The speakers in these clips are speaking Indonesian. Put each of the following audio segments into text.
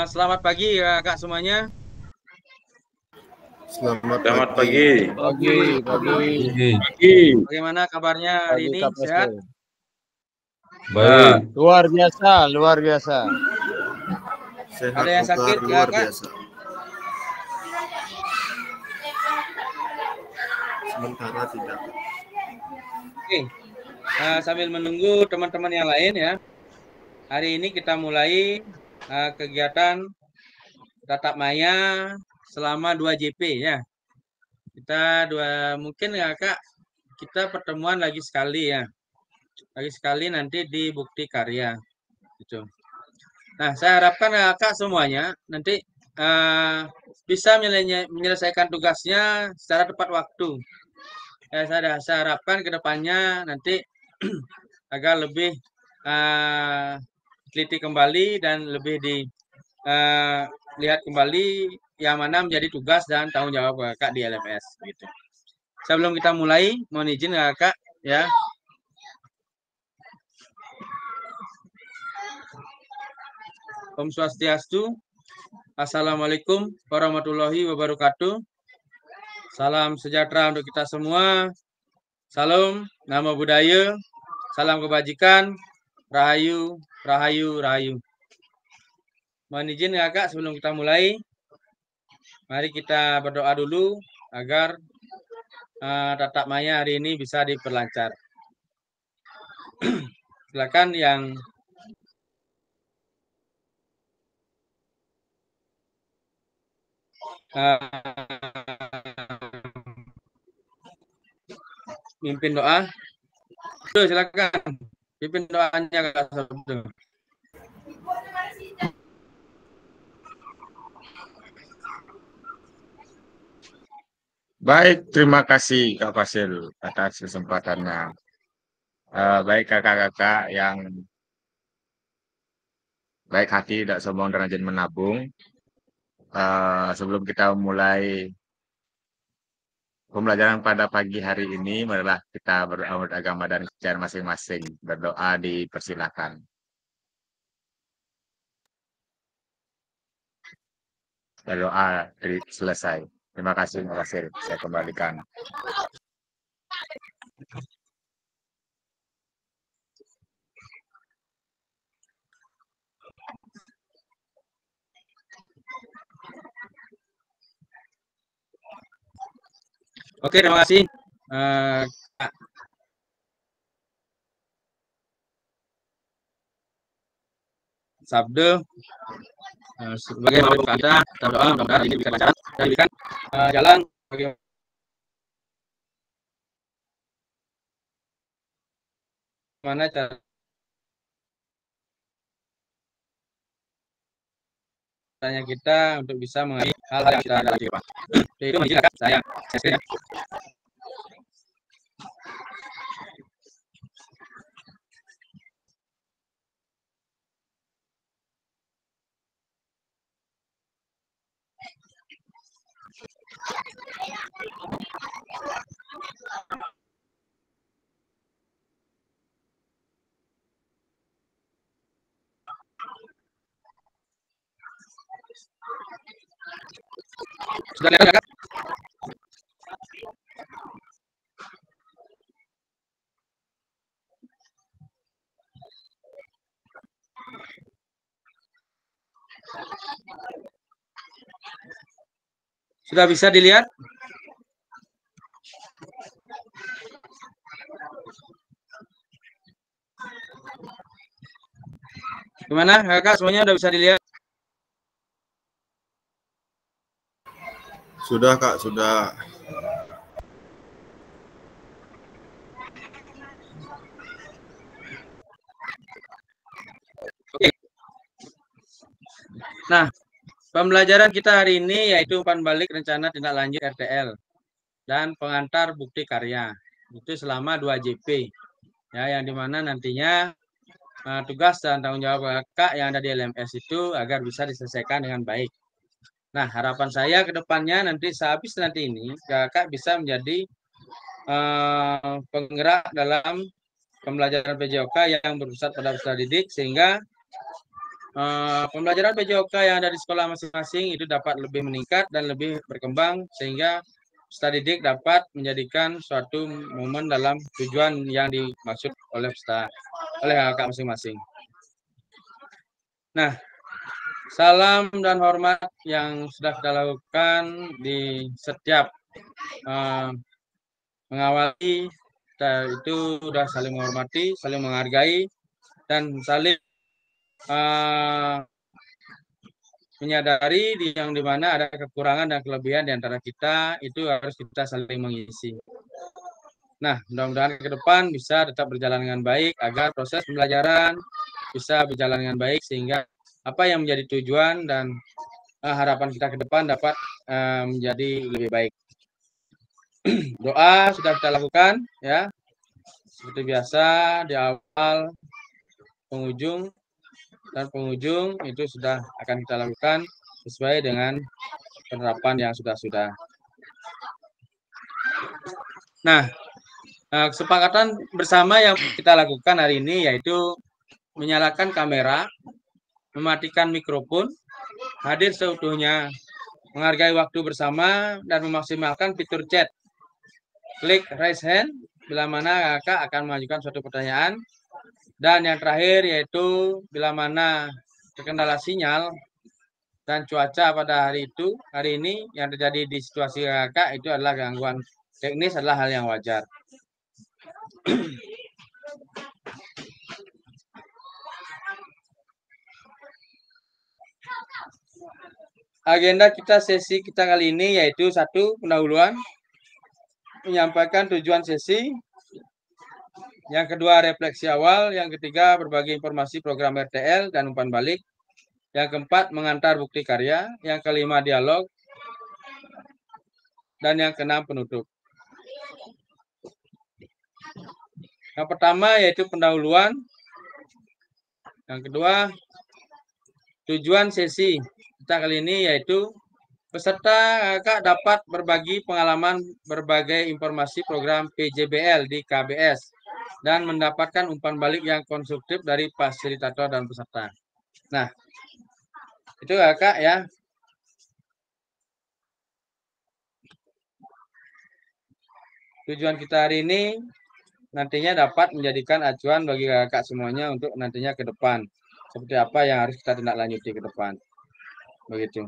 Selamat pagi Kak semuanya. Selamat pagi. Bagaimana kabarnya hari ini? Sehat? Baik. Luar biasa. Sehat. Ada yang sakit luar Kak? biasa. Sementara tidak. Oke. Sambil menunggu teman-teman yang lain ya. Hari ini kita mulai kegiatan tatap maya selama 2 JP ya. Kita mungkin ya Kak, kita pertemuan lagi sekali ya. Lagi sekali nanti di Bukti Karya. Gitu. Nah, saya harapkan Kak semuanya nanti bisa menyelesaikan tugasnya secara tepat waktu. Ya, saya harapkan ke depannya nanti agar lebih teliti kembali dan lebih dilihat kembali yang mana menjadi tugas dan tanggung jawab Kak di LMS. Gitu. Sebelum kita mulai, mohon izin Kak ya. Om Swastiastu. Assalamualaikum warahmatullahi wabarakatuh. Salam sejahtera untuk kita semua. Salam Namo Buddhaya. Salam kebajikan. Rahayu, rahayu, rahayu. Mohon izin ya Kak sebelum kita mulai. Mari kita berdoa dulu agar tatap maya hari ini bisa diperlancar. Silakan yang mimpin doa. Silakan pimpin doanya Kak Sabtu. Baik, terima kasih Kak Fasil atas kesempatannya. Baik kakak-kakak yang baik hati dan sombong dan rajin menabung. Sebelum kita mulai pembelajaran pada pagi hari ini, marilah kita berdoa agama dan kerjaan masing-masing. Berdoa dipersilakan. Berdoa selesai. Terima kasih, Pak Fasil. Saya kembalikan. Oke, terima kasih. Sabda sebagai mawar kata, kita berdoa mudah-mudahan ini bisa lancar dan diberikan jalan bagaimana caranya kita untuk bisa mengerti hal-hal yang kita lalui, Pak. Itu menjadi saya. Sudah lihat Kak? Sudah bisa dilihat? Gimana Kakak semuanya udah bisa dilihat? Sudah Kak, sudah. Oke. Nah, pembelajaran kita hari ini yaitu umpan balik rencana tindak lanjut RTL dan pengantar bukti karya. Itu selama 2 JP. Ya, yang dimana nantinya tugas dan tanggung jawab Kakak yang ada di LMS itu agar bisa diselesaikan dengan baik. Nah, harapan saya ke depannya nanti sehabis nanti ini Kakak bisa menjadi penggerak dalam pembelajaran PJOK yang berpusat pada peserta didik, sehingga pembelajaran PJOK yang ada di sekolah masing-masing itu dapat lebih meningkat dan lebih berkembang, sehingga peserta didik dapat menjadikan suatu momen dalam tujuan yang dimaksud oleh kakak masing-masing. Nah, salam dan hormat yang sudah kita lakukan di setiap mengawali, itu sudah saling menghormati, saling menghargai, dan saling menyadari yang dimana ada kekurangan dan kelebihan di antara kita, itu harus kita saling mengisi. Nah, mudah-mudahan ke depan bisa tetap berjalan dengan baik agar proses pembelajaran bisa berjalan dengan baik, sehingga apa yang menjadi tujuan dan harapan kita ke depan dapat menjadi lebih baik. Doa sudah kita lakukan ya, seperti biasa di awal, penghujung, dan penghujung itu sudah akan kita lakukan sesuai dengan penerapan yang sudah. Nah, kesepakatan bersama yang kita lakukan hari ini yaitu menyalakan kamera, mematikan mikrofon, hadir seutuhnya, menghargai waktu bersama, dan memaksimalkan fitur chat. Klik raise hand bila mana kakak akan mengajukan suatu pertanyaan. Dan yang terakhir yaitu bila mana terkendala sinyal dan cuaca pada hari ini yang terjadi di situasi kakak itu adalah gangguan teknis, adalah hal yang wajar. Agenda kita sesi kita kali ini yaitu 1. Pendahuluan, menyampaikan tujuan sesi. Yang kedua, refleksi awal. Yang ketiga, berbagi informasi program RTL dan umpan balik. Yang keempat, mengantar bukti karya. Yang kelima, dialog. Dan yang keenam, penutup. Yang pertama yaitu pendahuluan. Yang kedua, tujuan sesi kita kali ini yaitu peserta kakak dapat berbagi pengalaman berbagai informasi program PJBL di KBS dan mendapatkan umpan balik yang konstruktif dari fasilitator dan peserta. Nah, itu kakak ya. Tujuan kita hari ini nantinya dapat menjadikan acuan bagi kakak semuanya untuk nantinya ke depan. Seperti apa yang harus kita tindak lanjuti ke depan. Begitu.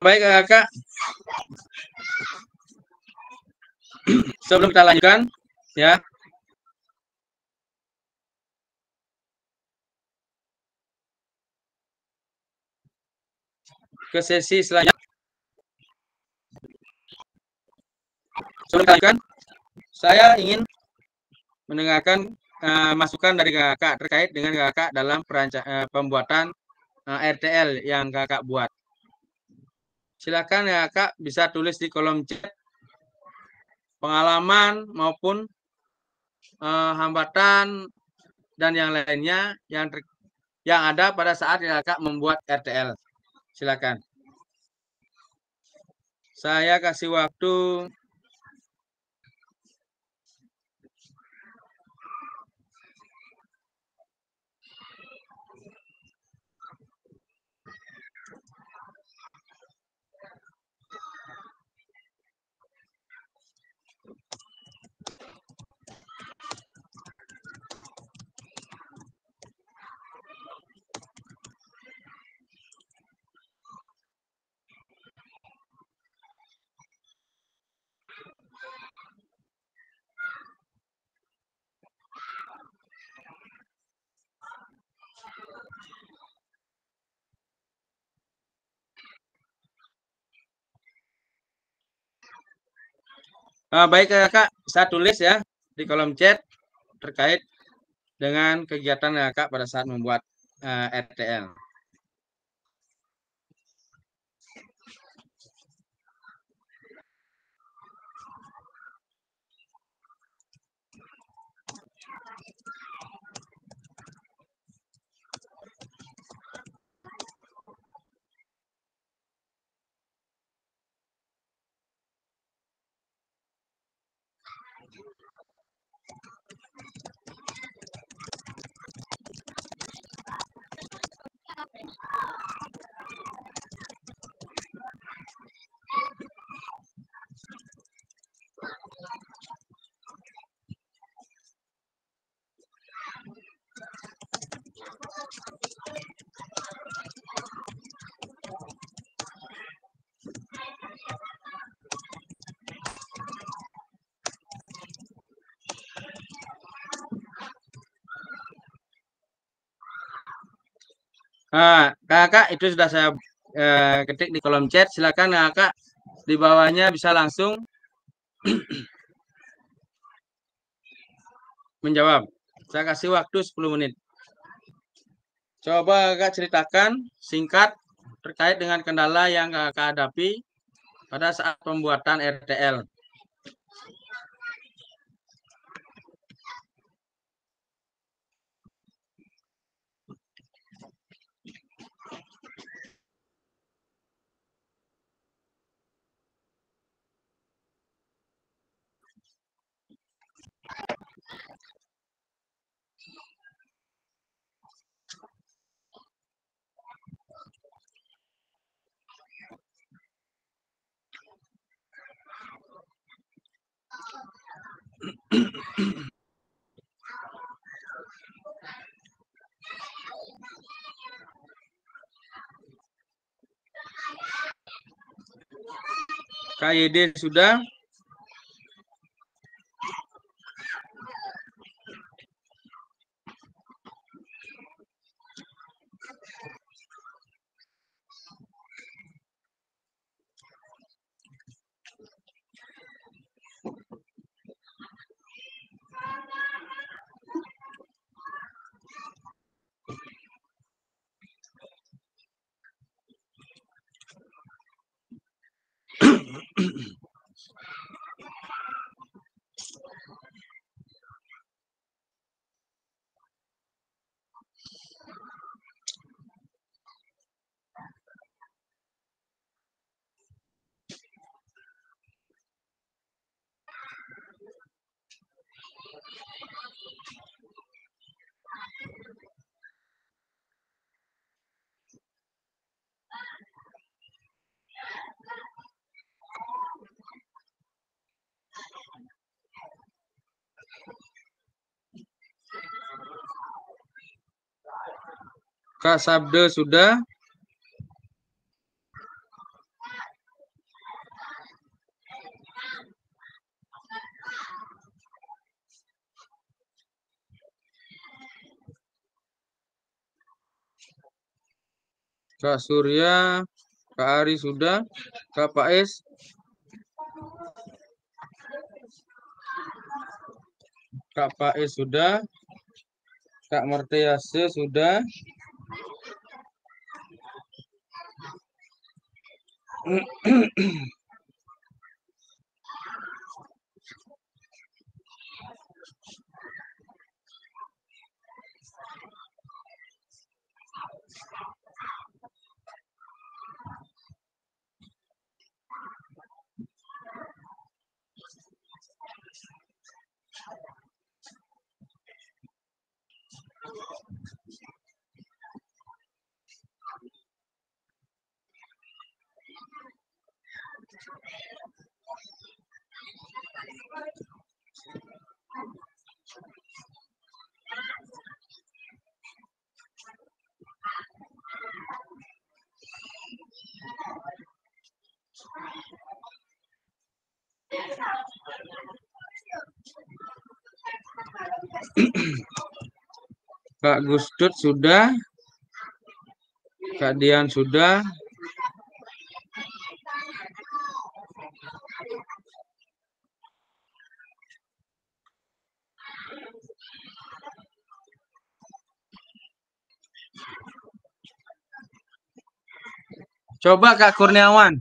Baik kakak, sebelum kita lanjutkan ya, ke sesi selanjutnya. Sebelum kita lanjutkan, saya ingin mendengarkan masukan dari kakak terkait dengan kakak dalam pembuatan RTL yang kakak buat. Silakan ya kakak, bisa tulis di kolom chat pengalaman maupun hambatan dan yang lainnya yang ada pada saat kakak membuat RTL. Silakan. Saya kasih waktu . Baik kakak, saya tulis ya di kolom chat terkait dengan kegiatan Kakak pada saat membuat RTL. Nah, Kakak itu sudah saya ketik di kolom chat. Silakan Kakak di bawahnya bisa langsung menjawab. Saya kasih waktu 10 menit. Coba Kakak ceritakan singkat terkait dengan kendala yang Kakak hadapi pada saat pembuatan RTL. KYD sudah. Kak Sabda sudah. Kak Surya, Kak Ari sudah, Kak Pais, Kak Pais sudah, Kak Martiase sudah. Kak Gustut sudah, Kak Dian sudah. Coba Kak Kurniawan.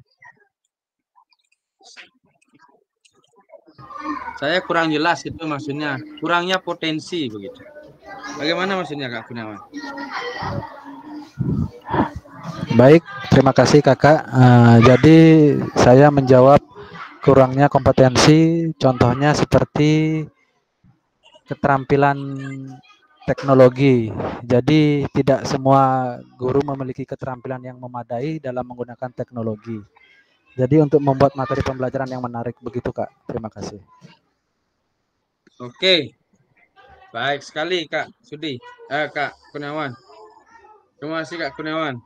Saya kurang jelas itu maksudnya. Kurangnya potensi begitu. Bagaimana maksudnya Kak Kurniawan? Baik, terima kasih Kakak. Jadi saya menjawab kurangnya kompetensi, contohnya seperti keterampilan teknologi. Jadi tidak semua guru memiliki keterampilan yang memadai dalam menggunakan teknologi. Jadi untuk membuat materi pembelajaran yang menarik begitu Kak. Terima kasih. Oke. Baik sekali Kak Sudi. Kak Kurniawan. Terima kasih Kak Kurniawan.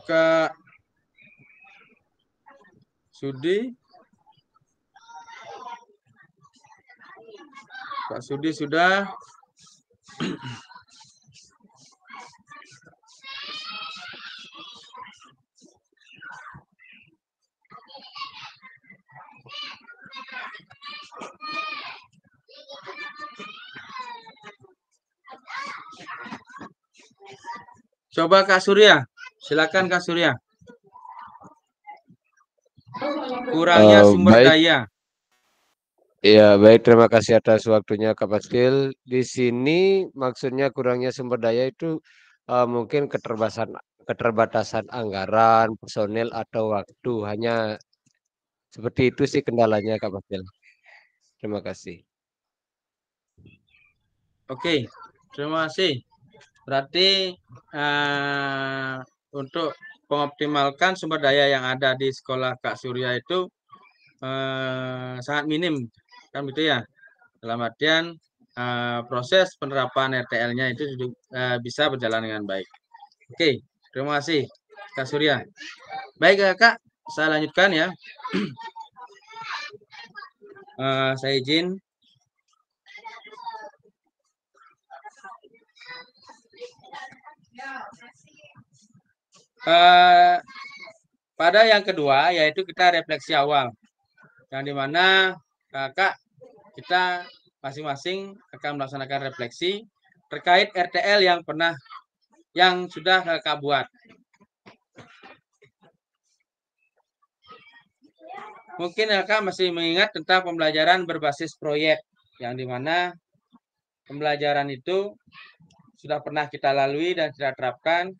Kak Sudi. Kak Sudi sudah. Coba Kak Surya. Silakan Kak Surya. Kurangnya sumber Baik, daya. ya baik. Terima kasih atas waktunya Kak Pastil. Di sini maksudnya kurangnya sumber daya itu mungkin keterbatasan anggaran, personil atau waktu. Hanya seperti itu sih kendalanya Kak Pastil. Terima kasih. Oke, terima kasih. Berarti untuk mengoptimalkan sumber daya yang ada di sekolah Kak Surya itu sangat minim, kan gitu ya. Dalam artian proses penerapan RTL-nya itu bisa berjalan dengan baik. Oke, terima kasih Kak Surya. Baik Kak, saya lanjutkan ya. Saya izin. Pada yang kedua yaitu kita refleksi awal, yang dimana Kakak kita masing-masing akan melaksanakan refleksi terkait RTL yang sudah Kakak buat. Mungkin Kakak masih mengingat tentang pembelajaran berbasis proyek, yang dimana pembelajaran itu sudah pernah kita lalui dan kita terapkan.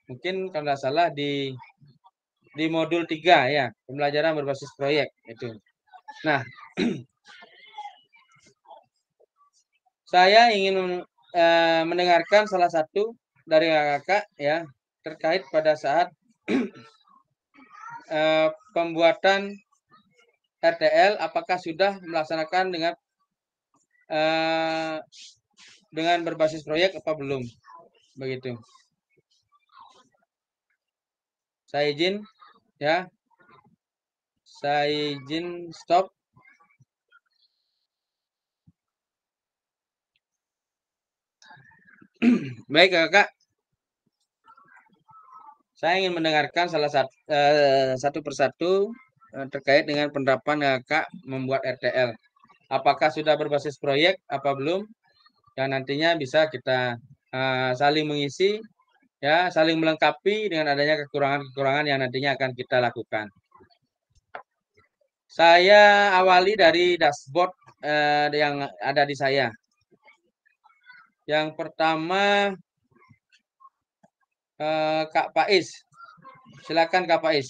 Mungkin kalau tidak salah di modul 3 ya, pembelajaran berbasis proyek itu. Nah, saya ingin mendengarkan salah satu dari Kakak ya terkait pada saat pembuatan RTL, apakah sudah melaksanakan dengan berbasis proyek apa belum, begitu. Saya izin ya, saya izin stop. Baik Kakak, saya ingin mendengarkan satu persatu terkait dengan penerapan Kakak membuat RTL. Apakah sudah berbasis proyek apa belum? Yang nantinya bisa kita saling mengisi, ya, saling melengkapi dengan adanya kekurangan-kekurangan yang nantinya akan kita lakukan. Saya awali dari dashboard yang ada di saya. Yang pertama Kak Faiz. Silakan Kak Faiz.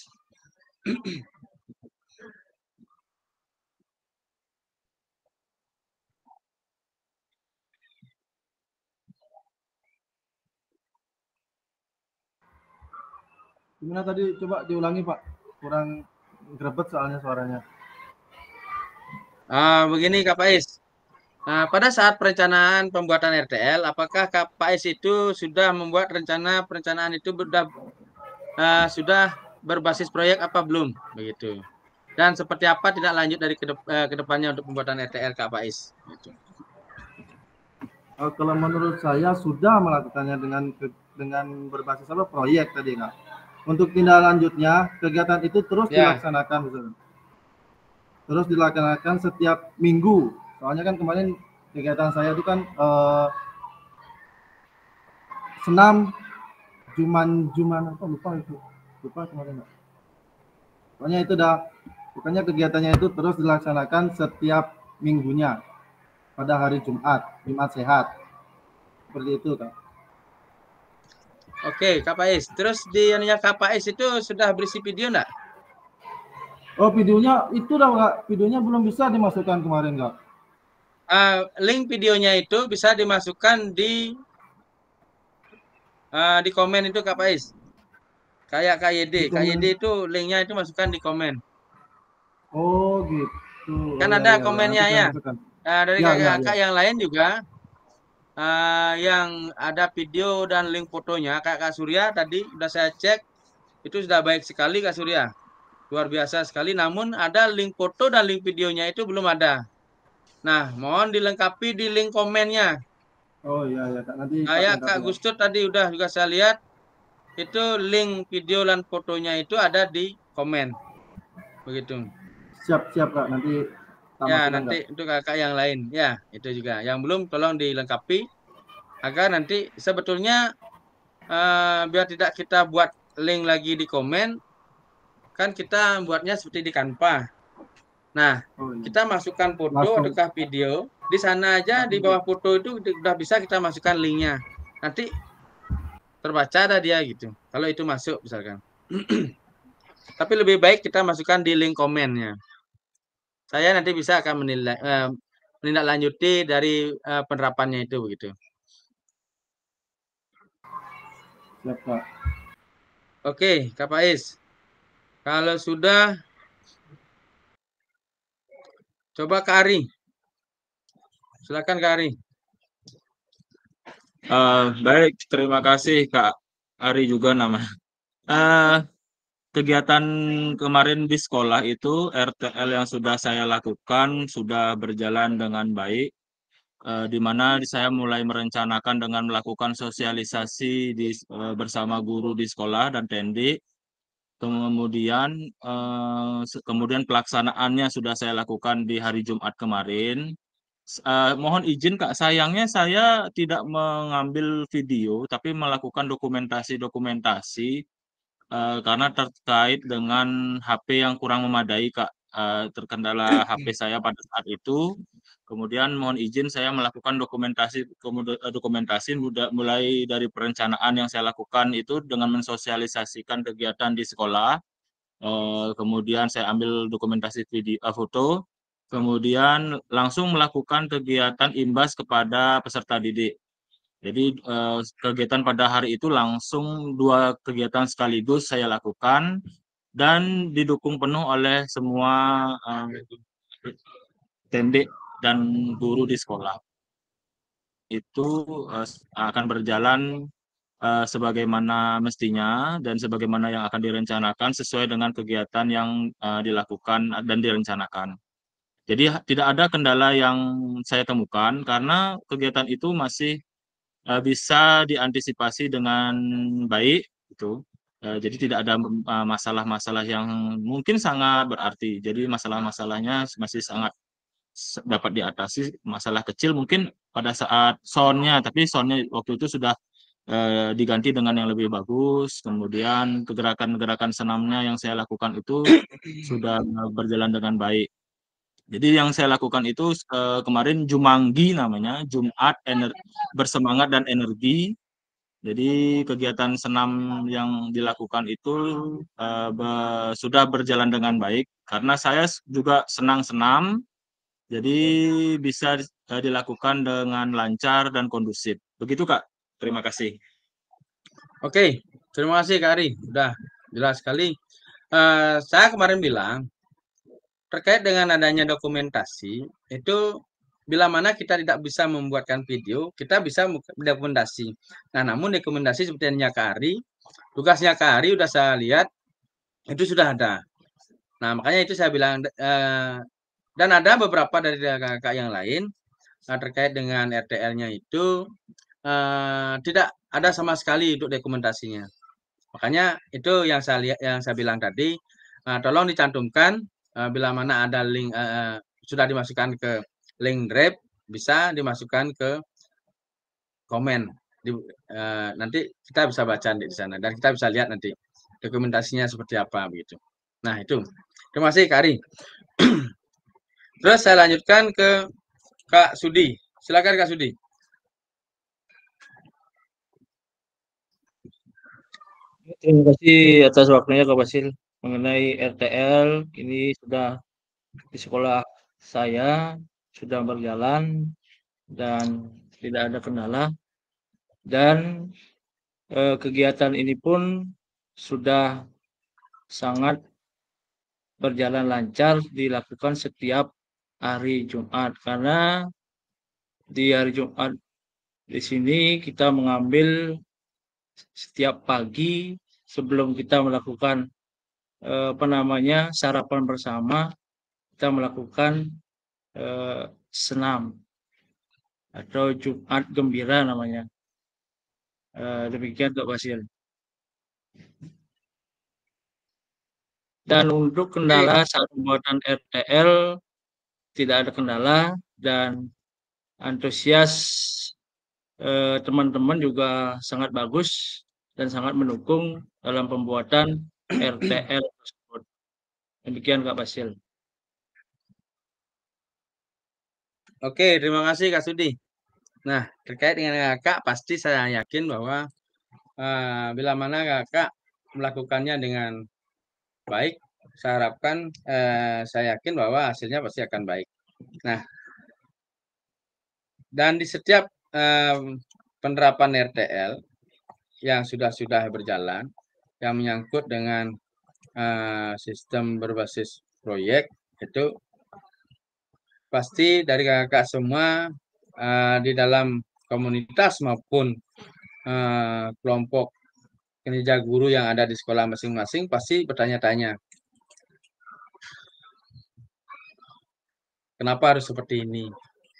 Gimana tadi? Coba diulangi Pak. Kurang grebet soalnya suaranya. Begini Kak Faiz. Pada saat perencanaan pembuatan RTL, apakah Kak Faiz itu sudah membuat perencanaan itu sudah berbasis proyek apa belum, begitu? Dan seperti apa tidak lanjut dari kedepannya untuk pembuatan RTL Kak Faiz? Gitu. Kalau menurut saya sudah melakukannya dengan berbasis proyek tadi Kak. Untuk tindak lanjutnya kegiatan itu terus dilaksanakan, misalnya. Terus dilaksanakan setiap minggu. Soalnya kan kemarin kegiatan saya itu kan senam Juman apa lupa kemarin Pak. Pokoknya itu pokoknya kegiatannya itu terus dilaksanakan setiap minggunya pada hari Jumat sehat. Seperti itu Kak. Oke, Kak Faiz. Terus di anunya Kak Faiz itu sudah berisi video enggak? Oh, videonya itu Kak. Videonya belum bisa dimasukkan kemarin Kak. Link videonya itu bisa dimasukkan di komen itu Kak Faiz. Kayak KYD itu linknya itu masukkan di komen. Oh gitu. Kan oh, ada ya, komennya ya. Dari kakak yang lain juga yang ada video dan link fotonya Kak Surya tadi sudah saya cek itu sudah baik sekali Kak Surya. Luar biasa sekali, namun ada link foto dan link videonya itu belum ada. Nah, mohon dilengkapi di link komennya. Oh iya Kak, nanti Kak Gustur tadi udah juga saya lihat itu link video dan fotonya itu ada di komen. Begitu. Siap Kak, nanti ya nanti untuk kakak yang lain ya itu juga yang belum tolong dilengkapi agar nanti sebetulnya biar tidak kita buat link lagi di komen, kan kita buatnya seperti di Canva. Nah, kita masukkan foto ataukah video di sana aja di bawah foto itu sudah bisa kita masukkan linknya. Nanti terbaca ada dia gitu. Kalau itu masuk misalkan. Tapi lebih baik kita masukkan di link komennya. Saya nanti bisa akan menindaklanjuti dari penerapannya itu begitu. Siap, Pak. Oke, Kak Faiz. Kalau sudah, coba Kak Ari. Silakan Kak Ari. Baik, terima kasih Kak Ari juga nama. Kegiatan kemarin di sekolah itu RTL yang sudah saya lakukan sudah berjalan dengan baik, di mana saya mulai merencanakan dengan melakukan sosialisasi bersama guru di sekolah dan TND. Kemudian pelaksanaannya sudah saya lakukan di hari Jumat kemarin. Mohon izin Kak, sayangnya saya tidak mengambil video, tapi melakukan dokumentasi karena terkait dengan HP yang kurang memadai Kak. Terkendala HP saya pada saat itu. Kemudian mohon izin saya melakukan dokumentasi mulai dari perencanaan yang saya lakukan itu dengan mensosialisasikan kegiatan di sekolah. Kemudian saya ambil dokumentasi foto, kemudian langsung melakukan kegiatan imbas kepada peserta didik. Jadi kegiatan pada hari itu langsung 2 kegiatan sekaligus saya lakukan dan didukung penuh oleh semua TND dan guru di sekolah. Itu akan berjalan sebagaimana mestinya dan sebagaimana yang akan direncanakan sesuai dengan kegiatan yang dilakukan dan direncanakan. Jadi tidak ada kendala yang saya temukan karena kegiatan itu masih bisa diantisipasi dengan baik gitu. Jadi tidak ada masalah-masalah yang mungkin sangat berarti. Jadi masalah-masalahnya masih sangat dapat diatasi. Masalah kecil mungkin pada saat soundnya, tapi soundnya waktu itu sudah diganti dengan yang lebih bagus. Kemudian gerakan-gerakan senamnya yang saya lakukan itu sudah berjalan dengan baik. Jadi yang saya lakukan itu kemarin Jumanggi namanya, Jumat bersemangat dan energi. Jadi kegiatan senam yang dilakukan itu sudah berjalan dengan baik karena saya juga senang senam. Jadi bisa dilakukan dengan lancar dan kondusif. Begitu Kak. Terima kasih. Oke, terima kasih Kak Ari. Udah jelas sekali. Saya kemarin bilang terkait dengan adanya dokumentasi itu bila mana kita tidak bisa membuatkan video, kita bisa dokumentasi. Nah, namun dokumentasi seperti yang Kak Ari, tugasnya Kak Ari udah saya lihat itu sudah ada. Nah, makanya itu saya bilang dan ada beberapa dari kakak yang lain terkait dengan RTL-nya itu tidak ada sama sekali untuk dokumentasinya. Makanya itu yang saya lihat, yang saya bilang tadi, tolong dicantumkan bila mana ada link sudah dimasukkan ke link Drive, bisa dimasukkan ke komen. nanti kita bisa baca di sana dan kita bisa lihat nanti dokumentasinya seperti apa begitu. Nah itu, terima kasih Kak Ari. Terus saya lanjutkan ke Kak Sudi. Silakan Kak Sudi. Terima kasih atas waktunya Kak Basil. Mengenai RTL, ini sudah di sekolah saya sudah berjalan dan tidak ada kendala. Dan kegiatan ini pun sudah sangat berjalan lancar dilakukan setiap hari Jumat. Karena di hari Jumat di sini kita mengambil setiap pagi sebelum kita melakukan sarapan bersama, kita melakukan senam atau Jumat Gembira namanya. Demikian Kak Basil. Dan untuk kendala saat pembuatan RTL tidak ada kendala dan antusias teman-teman juga sangat bagus dan sangat mendukung dalam pembuatan RTL tersebut. Demikian Kak Basil. Oke, terima kasih Kak Sudi. Nah, terkait dengan Kakak, pasti saya yakin bahwa bila mana Kakak melakukannya dengan baik, saya harapkan, saya yakin bahwa hasilnya pasti akan baik. Nah, dan di setiap penerapan RTL yang sudah berjalan, yang menyangkut dengan sistem berbasis proyek, itu pasti dari kakak semua di dalam komunitas maupun kelompok kinerja guru yang ada di sekolah masing-masing pasti bertanya-tanya, kenapa harus seperti ini,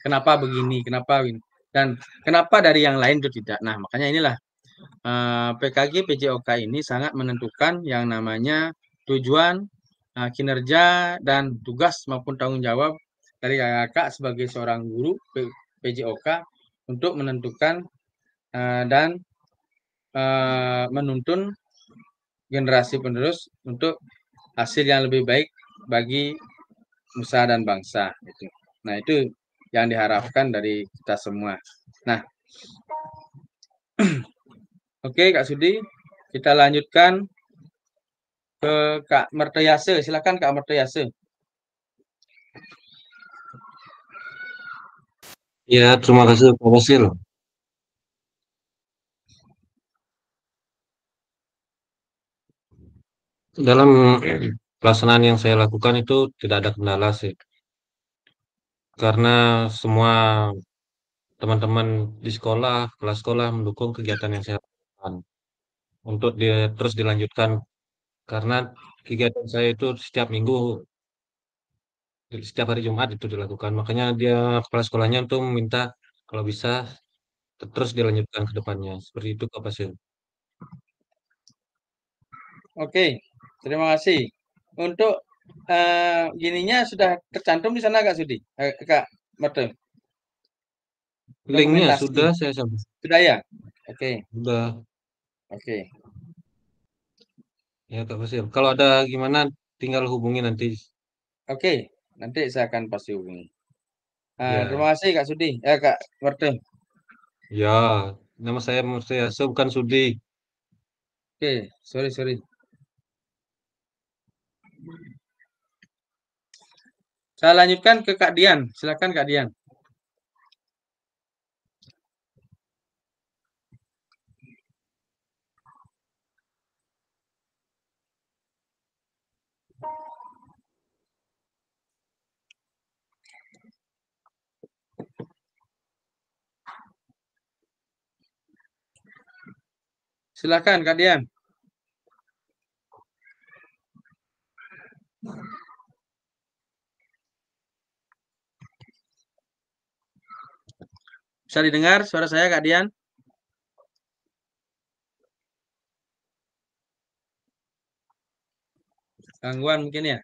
kenapa begini, kenapa ini, dan kenapa dari yang lain itu tidak. Nah, makanya inilah PKG PJOK ini sangat menentukan yang namanya tujuan, kinerja, dan tugas maupun tanggung jawab dari kakak sebagai seorang guru PJOK untuk menentukan dan menuntun generasi penerus untuk hasil yang lebih baik bagi nusa dan bangsa. Nah, itu yang diharapkan dari kita semua. Nah, oke Kak Sudi, kita lanjutkan ke Kak Mertayase. Silakan Kak Mertayase. Ya, terima kasih Pak Basil. Dalam pelaksanaan yang saya lakukan itu tidak ada kendala sih. Karena semua teman-teman di sekolah, kelas sekolah mendukung kegiatan yang saya lakukan. Untuk terus dilanjutkan. Karena kegiatan saya itu setiap minggu, setiap hari Jumat itu dilakukan. Makanya kepala sekolahnya untuk meminta kalau bisa terus dilanjutkan ke depannya. Seperti itu Pak Basil. Oke, terima kasih. Untuk gininya sudah tercantum di sana Kak Sudi, Kak Merte. Linknya Dokumentasi. sudah saya sampaikan. Sudah ya? Oke. Sudah. Oke. Ya Kak Basil. Kalau ada gimana tinggal hubungi nanti. Oke, nanti saya akan pasti hubungi. Ya. Terima kasih Kak Sudi, Kak Merte. Ya, nama saya Murtiasa bukan Sudi. Oke, sorry. Saya lanjutkan ke Kak Dian. Silakan Kak Dian. Silakan Kak Dian. Bisa didengar suara saya Kak Dian? Gangguan mungkin ya.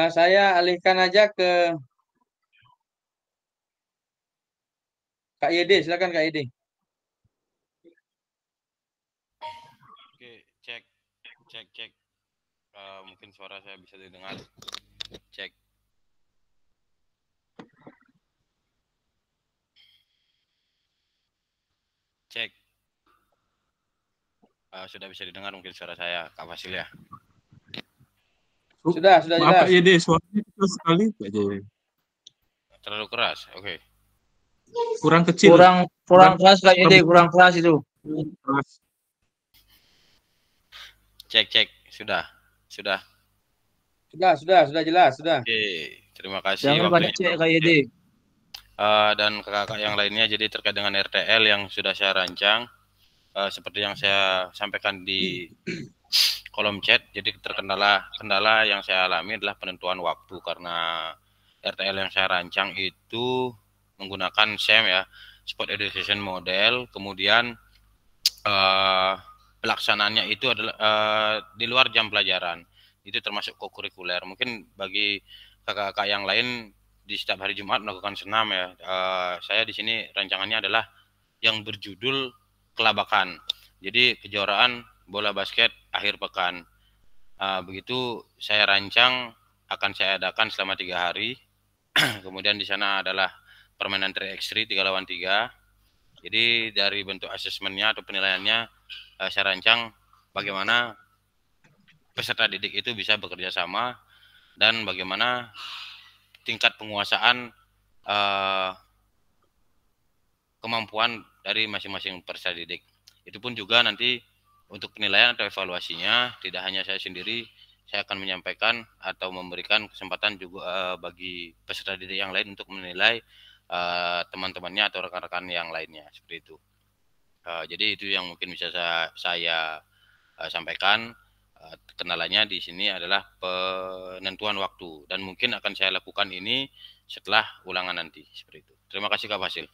Saya alihkan aja ke Kak Yede, silakan Kak Yede. Oke, cek. Mungkin suara saya bisa didengar. Cek. Cek. Sudah bisa didengar mungkin suara saya, Kak Fasil ya. Sudah Maaf jelas. Kak Yede, suaranya keras sekali Kak Yede. Terlalu keras. Oke. Kurang kecil. Kurang keras Kak Yede, kurang keras itu. Keras. Cek. Sudah. Sudah jelas, sudah. Oke, terima kasih Jangan banyak waktunya. cek Kak Yede. Dan kakak yang lainnya, jadi terkait dengan RTL yang sudah saya rancang, seperti yang saya sampaikan di kolom chat, jadi kendala yang saya alami adalah penentuan waktu, karena RTL yang saya rancang itu menggunakan SEM ya, Sport Education Model, kemudian pelaksanaannya itu adalah di luar jam pelajaran, itu termasuk kokurikuler. Mungkin bagi kakak-kakak yang lain di setiap hari Jumat melakukan senam ya, saya di sini rancangannya adalah yang berjudul Kelabakan, jadi kejuaraan bola basket akhir pekan. Begitu saya rancang, akan saya adakan selama 3 hari. Kemudian di sana adalah permainan 3x3 3 lawan 3. Jadi dari bentuk asesmennya atau penilaiannya, saya rancang bagaimana peserta didik itu bisa bekerja sama dan bagaimana tingkat penguasaan kemampuan dari masing-masing peserta didik. Itu pun juga nanti untuk penilaian atau evaluasinya tidak hanya saya sendiri, saya akan menyampaikan atau memberikan kesempatan juga bagi peserta didik yang lain untuk menilai teman-temannya atau rekan-rekan yang lainnya, seperti itu. Jadi itu yang mungkin bisa saya sampaikan. Kendalanya di sini adalah penentuan waktu, dan mungkin akan saya lakukan ini setelah ulangan nanti, seperti itu. Terima kasih Kak Fasil.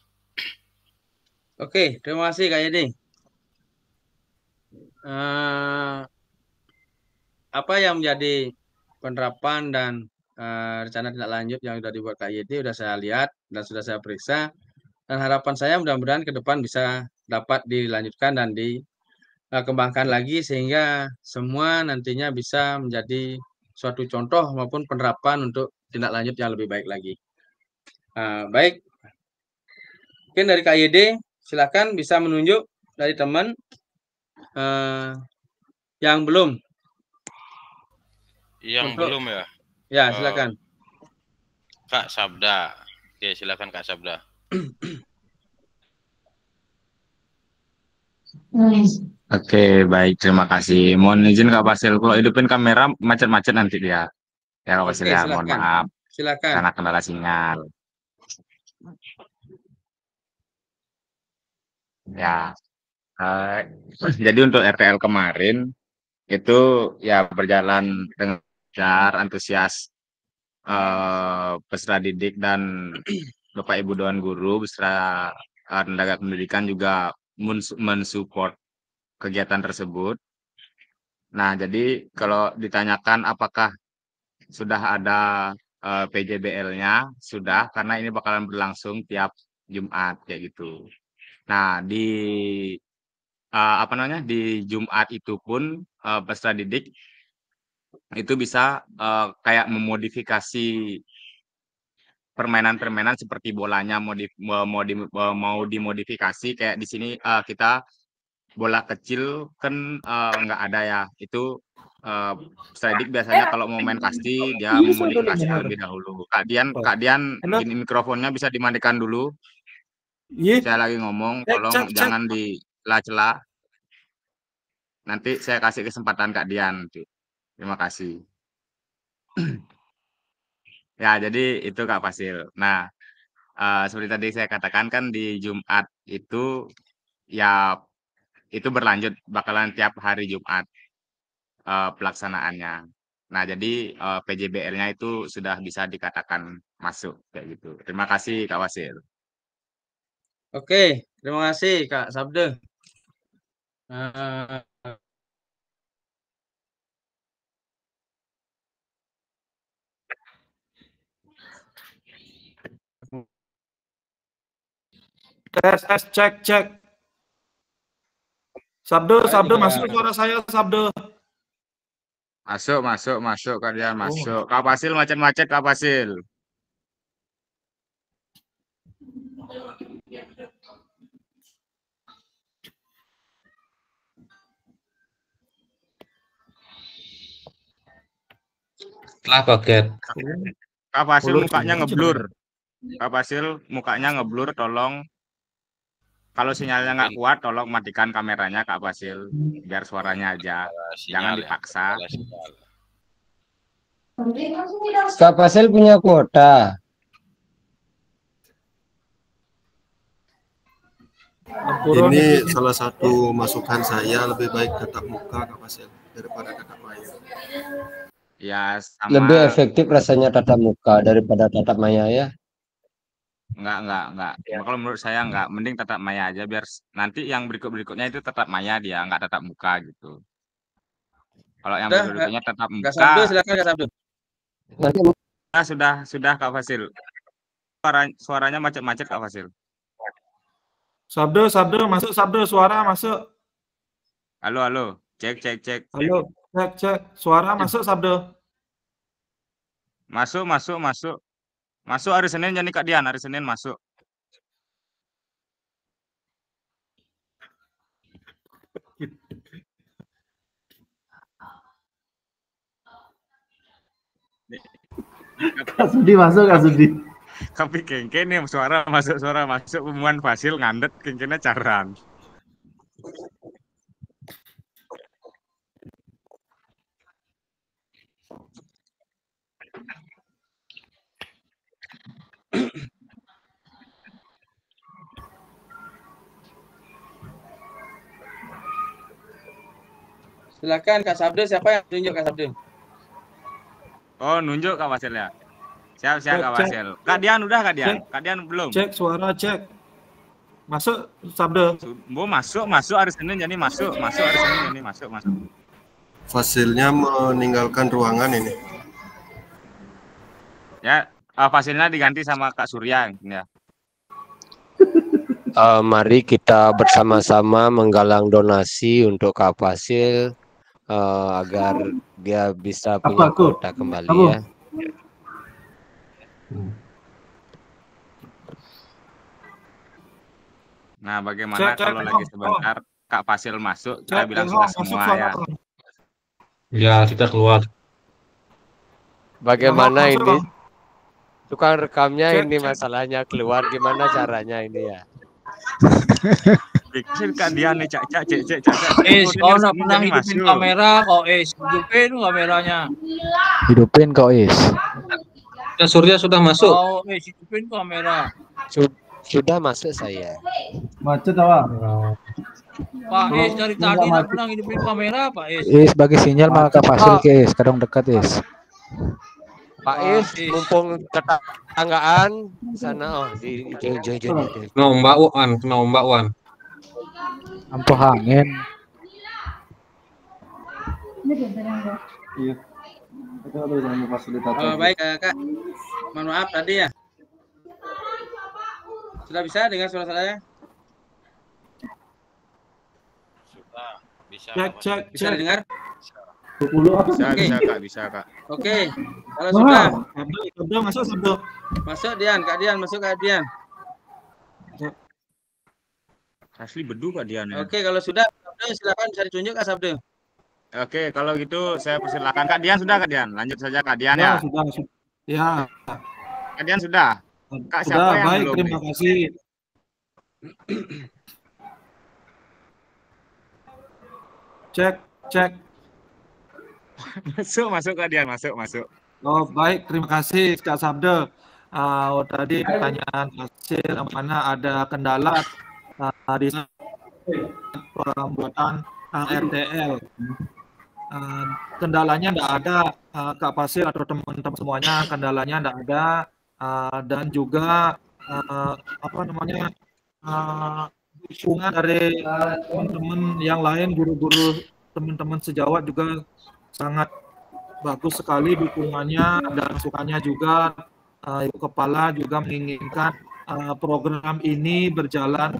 Oke, terima kasih Kak Yede. Apa yang menjadi penerapan dan rencana tindak lanjut yang sudah dibuat Kak Yede sudah saya lihat dan sudah saya periksa, dan harapan saya mudah-mudahan ke depan bisa dapat dilanjutkan dan dikembangkan lagi sehingga semua nantinya bisa menjadi suatu contoh maupun penerapan untuk tindak lanjut yang lebih baik lagi. Baik, mungkin dari Kak Yede silakan bisa menunjuk dari teman yang belum. Yang belum ya? Ya, silakan. Kak Sabda. Oke, silakan Kak Sabda. Oke, baik, terima kasih. Mohon izin Kak Fasil, kalau hidupin kamera macet-macet nanti dia. Ya Kak Fasil ya, mohon maaf. Silakan. Karena kendala sinyal. Ya, jadi untuk RTL kemarin itu ya berjalan dengan lancar, antusias peserta didik dan Bapak Ibu Dewan Guru beserta tenaga pendidikan juga mensupport kegiatan tersebut. Nah, jadi kalau ditanyakan apakah sudah ada PJBL-nya, sudah, karena ini bakalan berlangsung tiap Jumat kayak gitu. Nah, di Jumat itu pun peserta didik itu bisa kayak memodifikasi permainan-permainan seperti bolanya mau dimodifikasi, kayak di sini kita bola kecil kan nggak ada ya, itu peserta didik biasanya kalau mau main kasti dia memodifikasi terlebih dahulu. Kak Dian mikrofonnya bisa dimatikan dulu. Saya lagi ngomong, tolong jangan dicela-cela. Nanti saya kasih kesempatan Kak Dian. Terima kasih. Ya, jadi itu Kak Fasil. Nah, seperti tadi saya katakan kan di Jumat itu ya itu berlanjut bakalan tiap hari Jumat pelaksanaannya. Nah, jadi PJBL-nya itu sudah bisa dikatakan masuk kayak gitu. Terima kasih Kak Fasil. Oke, terima kasih Kak Sabda. Tes cek. Sabdo masuk suara saya Sabdo. Masuk Kak Dian, masuk. Kak Fasil macet-macet Kak Fasil. Setelah paket. Kak Fasil mukanya ngeblur. Kak Fasil mukanya ngeblur, tolong. Kalau sinyalnya nggak kuat, tolong matikan kameranya Kak Fasil, biar suaranya aja. Jangan dipaksa. Kak Fasil punya kuota. Ini salah satu masukan saya, lebih baik tatap muka Kak Fasil daripada tatap maya. Ya, sama. Lebih efektif rasanya tatap muka daripada tatap maya ya. Enggak. Kalau menurut saya enggak, mending tatap maya aja biar nanti yang berikutnya itu tatap maya dia, enggak tatap muka gitu. Kalau yang berikutnya tatap muka. Kak Sabdo, silakan Kak Sabdo. Sudah Kak Fasil. Suaranya macet-macet Kak Fasil. Sabdo masuk Sabdo, suara masuk. Halo. Cek. Halo, cek. Suara masuk Sabdo. Masuk. Masuk hari Senin jadi Kak Dian, hari Senin masuk. Kak Sudi masuk, Kak Sudi. Tapi kengken nih suara masuk pembuan Fasil ngandet kengkennya caran. Silakan Kak Sabdo, siapa yang tunjuk Kak Sabdo? Oh, nunjuk Kak Fasil ya. Siap Kak Fasil. Kak Dian udah Kak Dian? Kak Dian belum? Cek suara, cek. Masuk Sabdo. Masuk hari Senin jadi masuk hari Senin jadi masuk. Fasilnya meninggalkan ruangan ini. Ya, Fasilnya diganti sama Kak Surya ya. Mari kita bersama-sama menggalang donasi untuk Kak Fasil agar dia bisa punya kuota kembali ya. Nah, bagaimana kalau lagi sebentar Kak Fasil masuk, kita bilang sudah semua ya. Ya, kita keluar. Bagaimana ini? Tukang rekamnya ini masalahnya keluar, gimana caranya ini ya? Bikin Kak Dian nih, cek. Kau nak pernah hidupin kamera, kau hidupin kameranya. Hidupin kau Ya, Surya sudah masuk. Kau hidupin kamera. Sudah masuk saya. Macet apa? Pak dari tadi nak pernah hidupin kamera, Pak bagi sinyal mah Kak Fasil ke kadang dekat Pak mumpung tetanggaan sana di Kena ombak Wan. Ampuh angin. Iya. Baik Kak. Mohon maaf tadi ya. Sudah bisa dengar suara saya? Sudah bisa. Cek. Bisa dengar? Bisa Kak. Oke. Kalau sudah. Sabdo masuk Sabdo. Masuk Kak Dian. Asli bedu Kak Dian ya. Oke, kalau sudah silakan bisa ditunjuk Kak Sabdo. Oke, kalau gitu saya persilakan Kak Dian sudah Kak Dian. Lanjut saja Kak Dian ya. Sudah. Ya. Kak Dian sudah. Kak siapa Sudah, yang baik, belum? terima kasih. Cek. Masuk Kak Dian, masuk. Oh, baik, terima kasih Kak Sabdo. Tadi pertanyaan hasil mana ada kendala di pembuatan RTL. Kendalanya tidak ada Kak Fasil atau teman-teman semuanya, kendalanya tidak ada dan juga dukungan dari teman-teman yang lain, guru-guru teman-teman sejawat juga sangat bagus sekali dukungannya dan masukannya juga. Ibu Kepala juga menginginkan program ini berjalan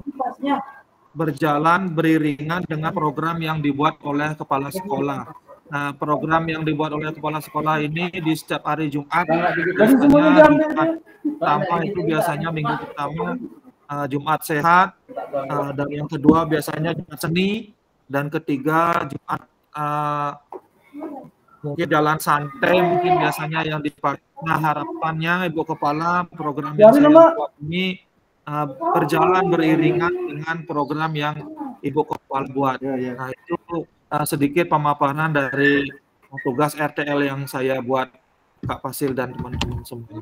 beriringan dengan program yang dibuat oleh kepala sekolah. Nah, program yang dibuat oleh kepala sekolah ini di setiap hari Jumat, biasanya Jumat pertama itu biasanya minggu pertama Jumat sehat, dan yang kedua biasanya Jumat seni, dan ketiga Jumat mungkin jalan santai mungkin biasanya yang dipakai. Nah, harapannya Ibu Kepala program yang saya buat ini berjalan beriringan dengan program yang Ibu Kepala buat. Nah, itu sedikit pemaparan dari tugas RTL yang saya buat, Kak Fasil dan teman-teman semua.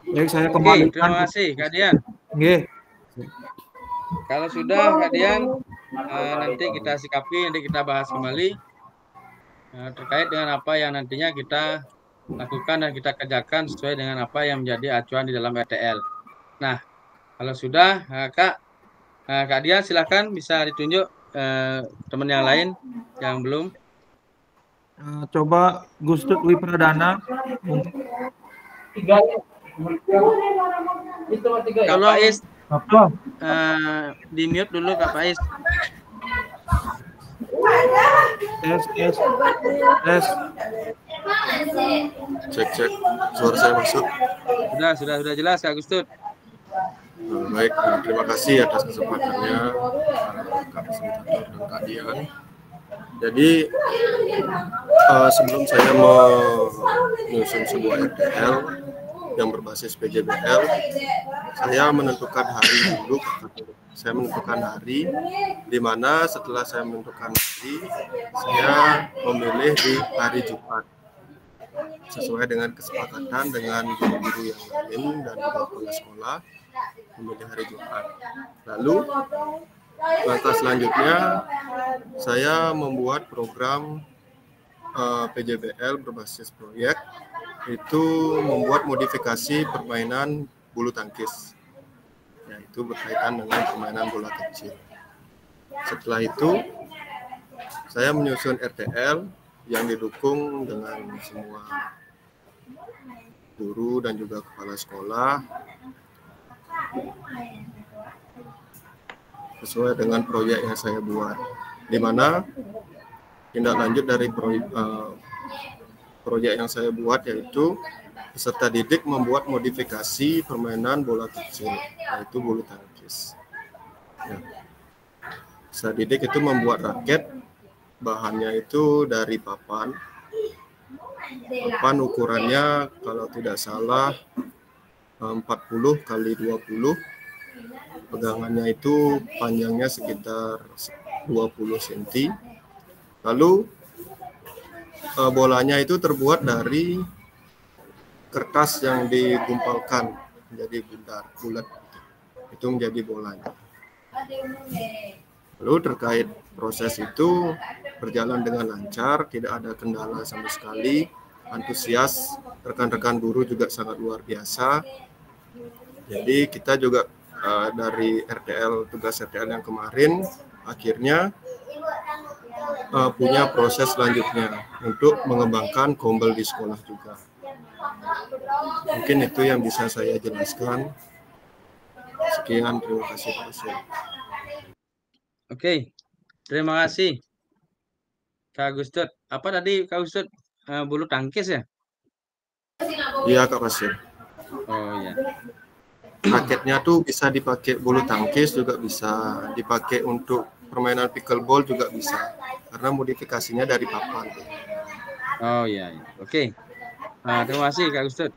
Baik, saya kembalikan. Terima kasih, Kak Dian. Kalau sudah, Kak Dian, nanti kita sikapi, nanti kita bahas kembali terkait dengan apa yang nantinya kita lakukan dan kita kerjakan sesuai dengan apa yang menjadi acuan di dalam RTL. Nah, kalau sudah, Kak Dian silakan bisa ditunjuk teman yang lain yang belum. Coba Gus Tut Wipradana. Kalau Ais di mute dulu Kak Faiz. Cek suara saya masuk. Sudah jelas Kak Gus Tut. Baik, terima kasih atas kesempatannya Kak Fasilitator dan Kak Dian. Jadi sebelum saya menyusun sebuah RTL yang berbasis PJBL, saya menentukan hari dulu. Saya menentukan hari, di mana setelah saya menentukan hari, saya memilih di hari Jumat sesuai dengan kesepakatan dengan guru-guru yang lain dan kepala sekolah, memilih hari Jumat. Lalu langkah selanjutnya saya membuat program PJBL berbasis proyek, itu membuat modifikasi permainan bulu tangkis, yaitu berkaitan dengan permainan bola kecil. Setelah itu saya menyusun RTL yang didukung dengan semua guru dan juga kepala sekolah sesuai dengan proyek yang saya buat, di mana tindak lanjut dari proyek yang saya buat yaitu peserta didik membuat modifikasi permainan bola kecil, yaitu bulu tangkis. Peserta didik itu membuat raket, bahannya itu dari papan. Papan ukurannya kalau tidak salah 40 kali 20. Pegangannya itu panjangnya sekitar 20 cm. Lalu bolanya itu terbuat dari kertas yang digumpalkan menjadi bulat, itu menjadi bolanya. Lalu terkait proses itu berjalan dengan lancar, tidak ada kendala sama sekali. Antusias rekan-rekan guru juga sangat luar biasa. Jadi kita juga dari tugas RTL yang kemarin akhirnya punya proses selanjutnya untuk mengembangkan Gombel di sekolah juga. Mungkin itu yang bisa saya jelaskan. Sekian, terima kasih Pak Fasil. Oke, terima kasih Kak Gus Tut. Apa tadi Kak Gus Tut, bulu tangkis ya? Iya Kak Fasil. Oh iya. Raketnya tuh bisa dipakai bulu tangkis, juga bisa dipakai untuk permainan pickleball, juga bisa karena modifikasinya dari papan. Oh iya. Oke. Terima kasih Kak Gus Tut.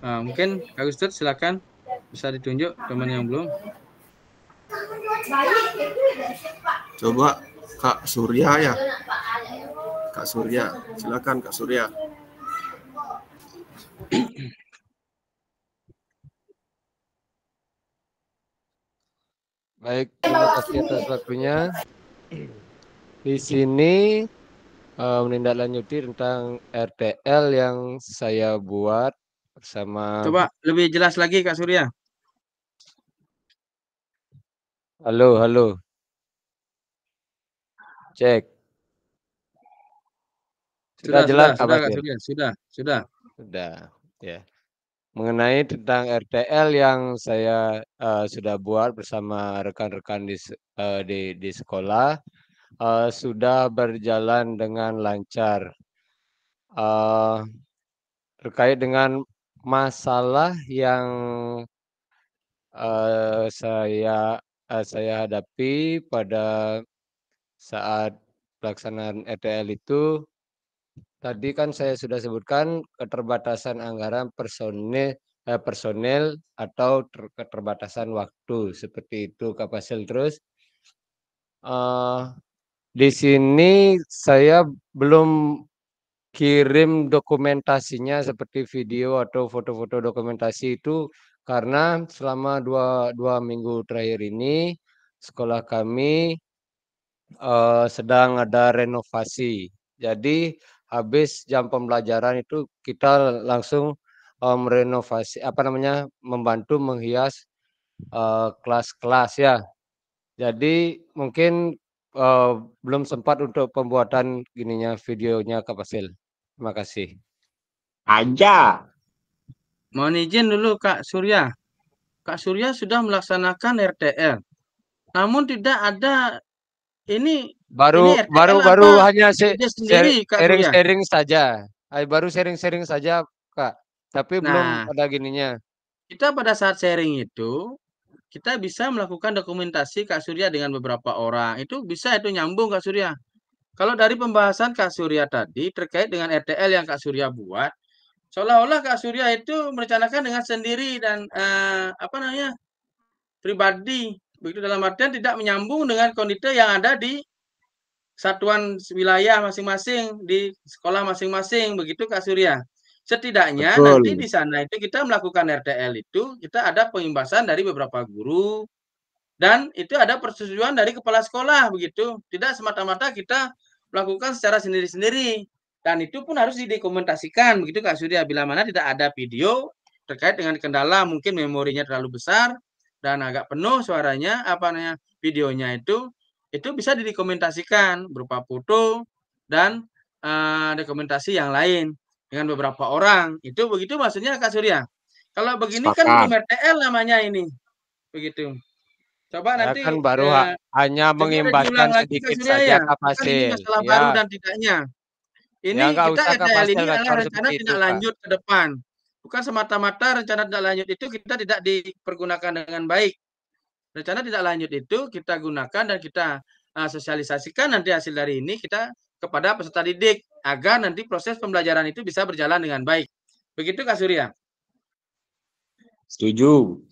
Mungkin Kak Gus Tut silakan bisa ditunjuk teman yang belum. Coba Kak Surya ya. Kak Surya, silakan Kak Surya. Baik, terima kasih atas waktunya. Di sini menindaklanjuti tentang RTL yang saya buat bersama. Coba lebih jelas lagi Kak Surya. Halo. Cek. Sudah jelas Kak Surya? Sudah. Sudah. Ya. Mengenai tentang RTL yang saya sudah buat bersama rekan-rekan di sekolah, sudah berjalan dengan lancar. Terkait dengan masalah yang saya hadapi pada saat pelaksanaan RTL itu, tadi kan saya sudah sebutkan keterbatasan anggaran personel atau keterbatasan waktu, seperti itu Kak Fasil. Terus di sini saya belum kirim dokumentasinya seperti video atau foto-foto dokumentasi itu karena selama dua minggu terakhir ini sekolah kami sedang ada renovasi. Jadi habis jam pembelajaran itu kita langsung merenovasi, membantu menghias kelas-kelas ya. Jadi mungkin belum sempat untuk pembuatan videonya Kak Fasil. Terima kasih. Aja. Mohon izin dulu Kak Surya. Kak Surya sudah melaksanakan RTL. Namun tidak ada ini baru hanya sharing saja. Baru sharing saja Kak. Tapi belum ada gininya. Kita pada saat sharing itu kita bisa melakukan dokumentasi Kak Surya dengan beberapa orang. Itu bisa itu nyambung Kak Surya. Kalau dari pembahasan Kak Surya tadi terkait dengan RTL yang Kak Surya buat, seolah-olah Kak Surya itu merencanakan dengan sendiri dan pribadi. Begitu dalam artian tidak menyambung dengan kondisi yang ada di satuan wilayah masing-masing, di sekolah masing-masing. Begitu Kak Surya. Setidaknya nanti di sana itu kita melakukan RTL itu, kita ada pengimbasan dari beberapa guru, dan itu ada persetujuan dari kepala sekolah, begitu. Tidak semata-mata kita melakukan secara sendiri-sendiri. Dan itu pun harus didokumentasikan, begitu Kak Surya. Bila mana tidak ada video terkait dengan kendala, mungkin memorinya terlalu besar dan agak penuh suaranya, videonya itu bisa didokumentasikan berupa foto dan dokumentasi yang lain dengan beberapa orang. Itu begitu maksudnya Kak Surya. Kalau begini kan belum RTL namanya ini. Begitu. Coba ya nanti kan baru hanya mengimbaskan sedikit saja Kak Fasil. Ini masalah baru dan tidaknya. Ini ya, kita RTL ini adalah rencana tidak lanjut ke depan. Bukan semata-mata rencana tidak lanjut itu kita tidak dipergunakan dengan baik. Rencana tidak lanjut itu kita gunakan dan kita sosialisasikan nanti hasil dari ini kita kepada peserta didik agar nanti proses pembelajaran itu bisa berjalan dengan baik. Begitu Kak Surya? Setuju.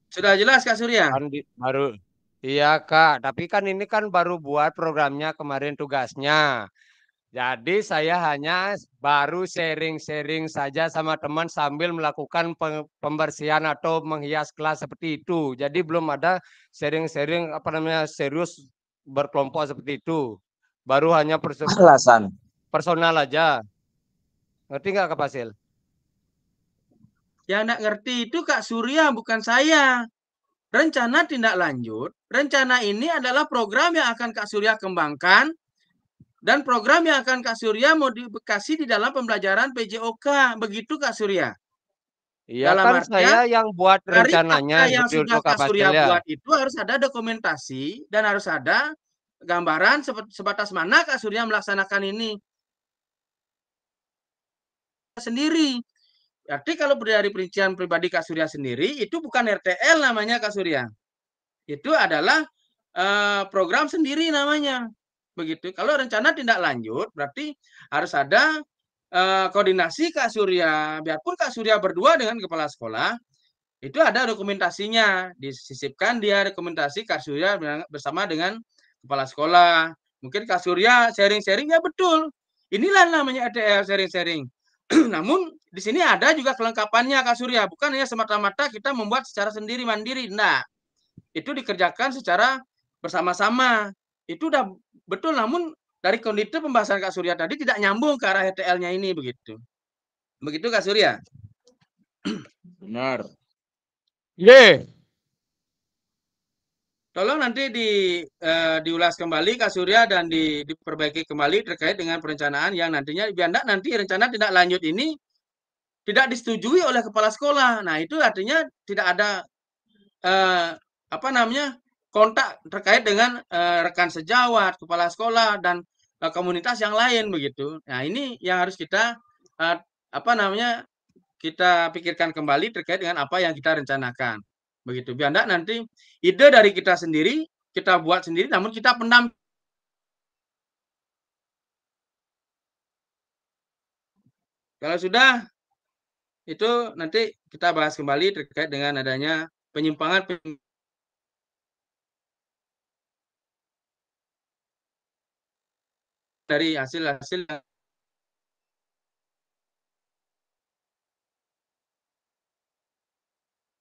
Sudah jelas Kak Surya? Baru. Iya Kak, tapi kan ini kan baru buat programnya kemarin tugasnya. Jadi saya hanya baru sharing-sharing saja sama teman sambil melakukan pembersihan atau menghias kelas seperti itu. Jadi belum ada sharing-sharing serius berkelompok seperti itu. Baru hanya personal aja. Ngerti nggak Kak Fasil? Yang nggak ngerti itu Kak Surya, bukan saya. Rencana tindak lanjut, rencana ini adalah program yang akan Kak Surya kembangkan dan program yang akan Kak Surya modifikasi di dalam pembelajaran PJOK. Begitu Kak Surya. Iya kan saya yang buat rencananya yang sudah Kak Surya buat itu harus ada dokumentasi dan harus ada gambaran sebatas mana Kak Surya melaksanakan ini sendiri. Berarti kalau dari perincian pribadi Kak Surya sendiri itu bukan RTL namanya Kak Surya. Itu adalah program sendiri namanya. Begitu. Kalau rencana tindak lanjut berarti harus ada koordinasi Kak Surya. Biarpun Kak Surya berdua dengan kepala sekolah, itu ada dokumentasinya. Disisipkan dia dokumentasi Kak Surya bersama dengan kepala sekolah. Mungkin Kak Surya sharing-sharing ya betul. Inilah namanya RTL sharing-sharing. Namun di sini ada juga kelengkapannya Kak Surya. Bukan hanya semata-mata kita membuat secara sendiri mandiri. Nah, itu dikerjakan secara bersama-sama. Itu udah betul, namun dari kondisi pembahasan Kak Surya tadi tidak nyambung ke arah RTL-nya ini begitu. Begitu Kak Surya? Benar. Ye. Tolong nanti diulas kembali Kak Surya dan diperbaiki kembali terkait dengan perencanaan yang nantinya biar nanti rencana tidak lanjut ini tidak disetujui oleh kepala sekolah. Nah, itu artinya tidak ada kontak terkait dengan rekan sejawat, kepala sekolah dan komunitas yang lain begitu. Nah, ini yang harus kita kita pikirkan kembali terkait dengan apa yang kita rencanakan. Begitu. Biar enggak nanti ide dari kita sendiri, kita buat sendiri namun kita pendam. Kalau sudah itu nanti kita bahas kembali terkait dengan adanya penyimpangan dari hasil-hasil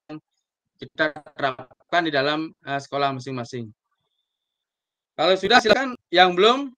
yang kita terapkan di dalam sekolah masing-masing. Kalau sudah silakan, yang belum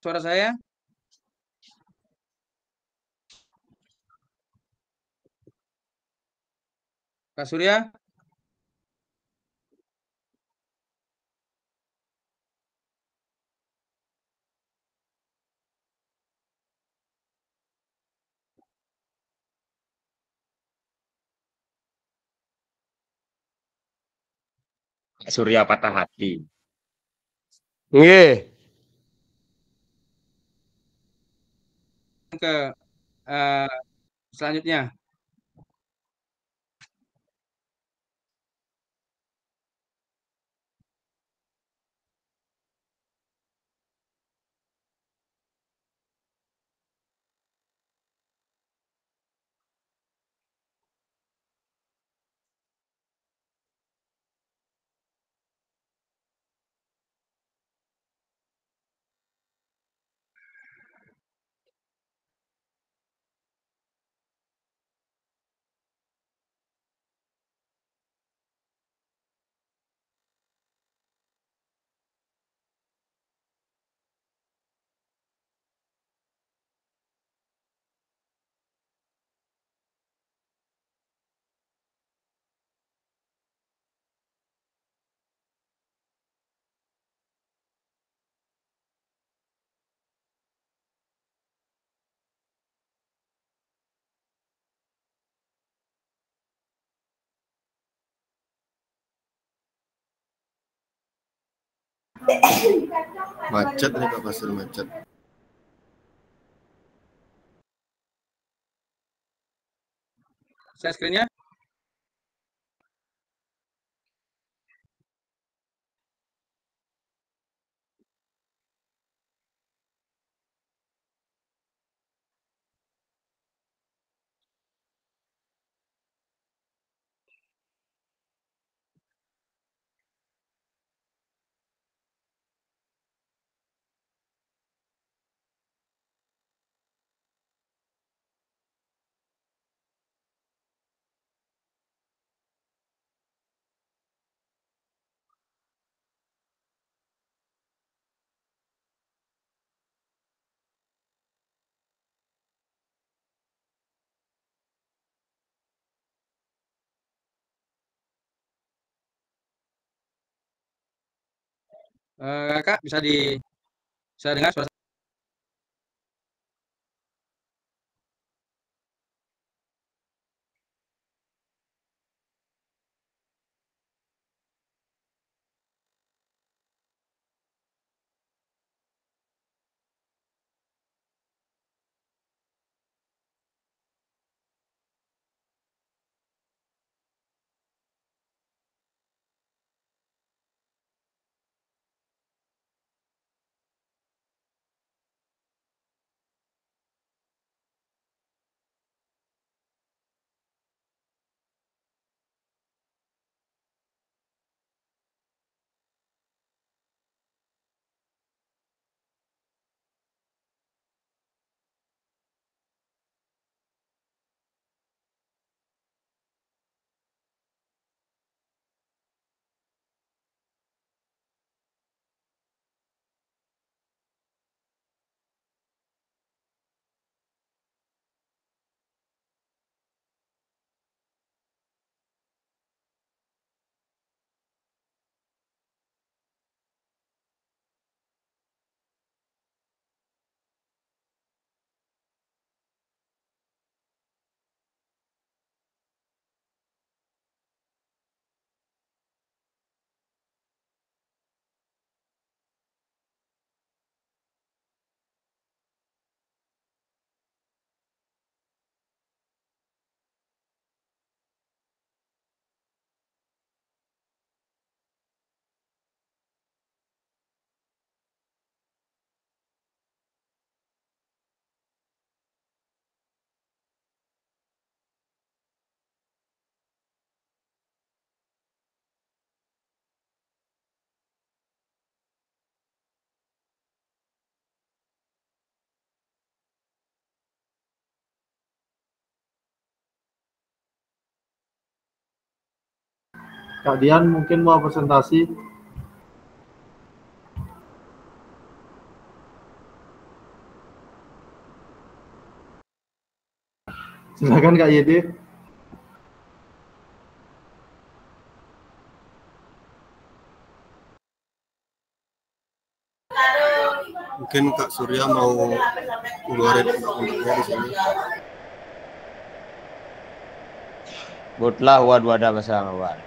suara saya? Kak Surya? Surya patah hati. Nggih. Ke selanjutnya. Macet nih Pak Pasir, macet. Share screen-nya. Kak, bisa dengar suara? Kak Dian mungkin mau presentasi. Silakan Kak Yedi. Mungkin Kak Surya mau keluarin undang-undangnya di sini. Butlah wad-wada bersama wad.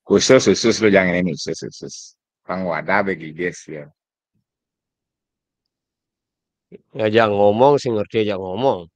Khusus lu jangan ini khusus. Bang wadah bagi guys ya. Ya jangan ngomong sih ngerti jangan ngomong.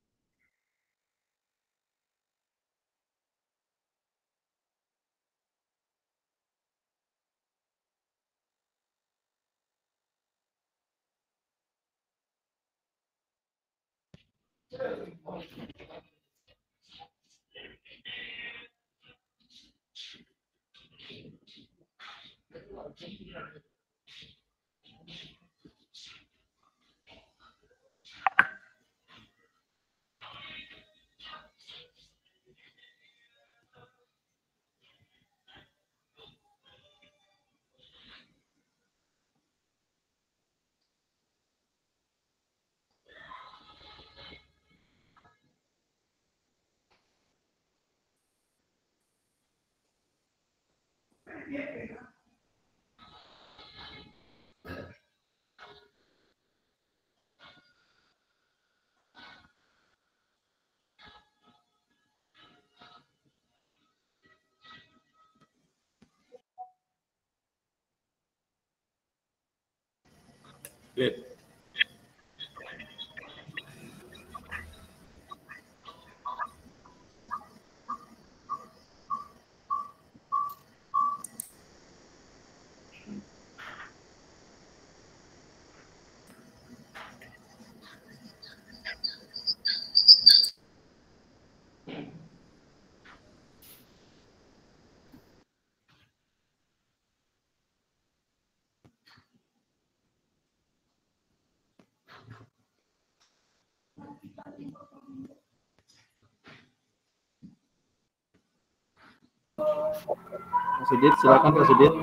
Kak Sudit, silakan Kak Sudit.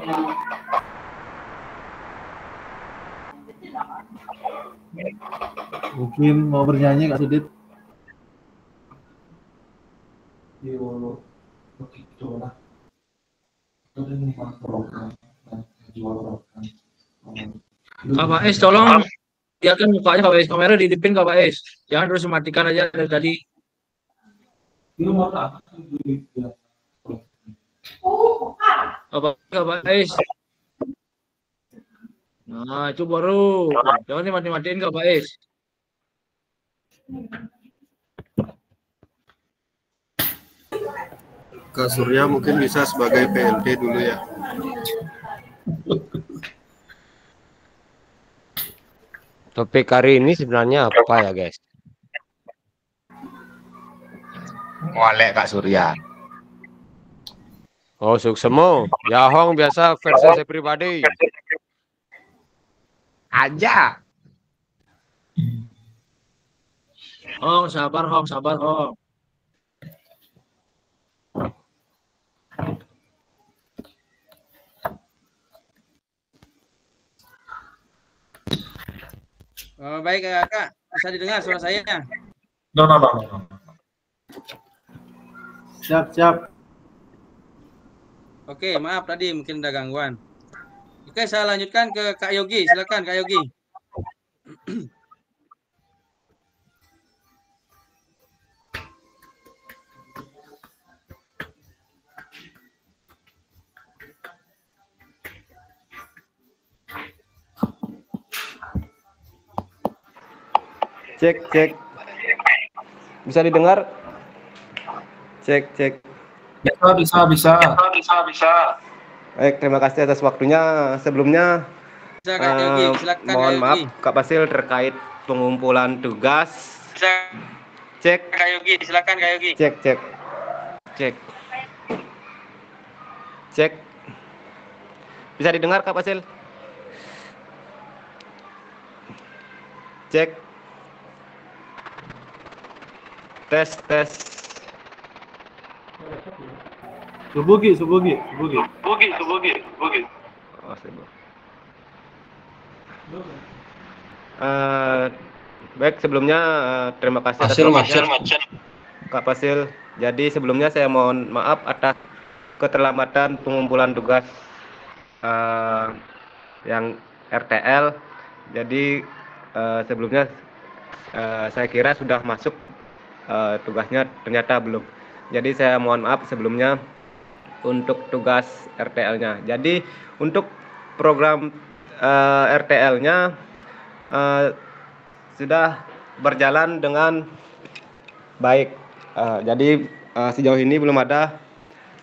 Mungkin mau bernyanyi Kak Sudit. Kak Faiz, tolong lihatkan mukanya Kak Faiz. Kamera dihidupin Kak Faiz. Jangan terus matikan aja dari tadi. Kak Faiz. Nah, itu baru. Jangan dimati-matiin Kak Faiz. Kak Surya mungkin bisa sebagai PLT dulu ya. Topik hari ini sebenarnya apa ya guys? Walek Kak Surya. Oh suksemo, Yahong biasa versi saya pribadi. Aja. Hong, sabar Hong, sabar Hong. Baik Kak, bisa didengar suara saya? No. Siap. Oke, maaf tadi mungkin ada gangguan. Oke, saya lanjutkan ke Kak Yogi. Silakan Kak Yogi. Cek. Bisa didengar? Cek. Bisa. Baik, terima kasih atas waktunya. Sebelumnya mohon maaf Kak Basil terkait pengumpulan tugas. Cek. Kak Yogi, silakan Kak Yogi. Cek. Bisa didengar Kak Basil? Cek. Tes. Subugi. Oh, Subuh. Baik, sebelumnya terima kasih atas waktunya Kak Fasil. Jadi sebelumnya saya mohon maaf atas keterlambatan pengumpulan tugas yang RTL. Jadi sebelumnya saya kira sudah masuk tugasnya, ternyata belum. Jadi saya mohon maaf sebelumnya untuk tugas RTL-nya. Jadi untuk program RTL-nya sudah berjalan dengan baik. Jadi sejauh ini belum ada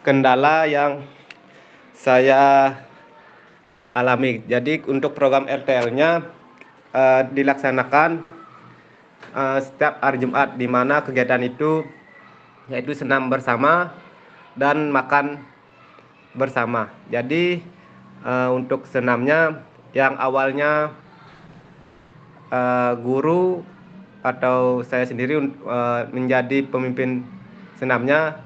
kendala yang saya alami. Jadi untuk program RTL-nya dilaksanakan setiap hari Jumat, di mana kegiatan itu yaitu senam bersama dan makan bersama. Jadi untuk senamnya yang awalnya guru atau saya sendiri menjadi pemimpin senamnya,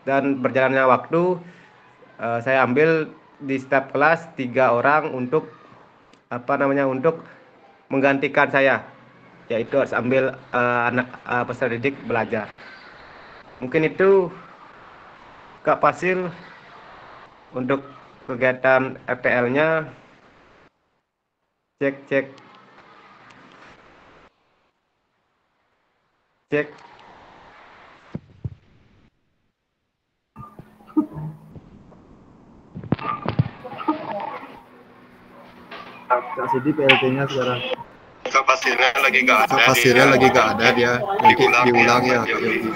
dan berjalannya waktu saya ambil di setiap kelas 3 orang untuk untuk menggantikan saya, yaitu harus ambil anak peserta didik belajar. Mungkin itu Kak Fasil untuk kegiatan RTL-nya. Cek. Kak Sidi PLT-nya sekarang. Kak Fasilnya lagi nggak ada dia. Nanti diulang ya Kak Yogi.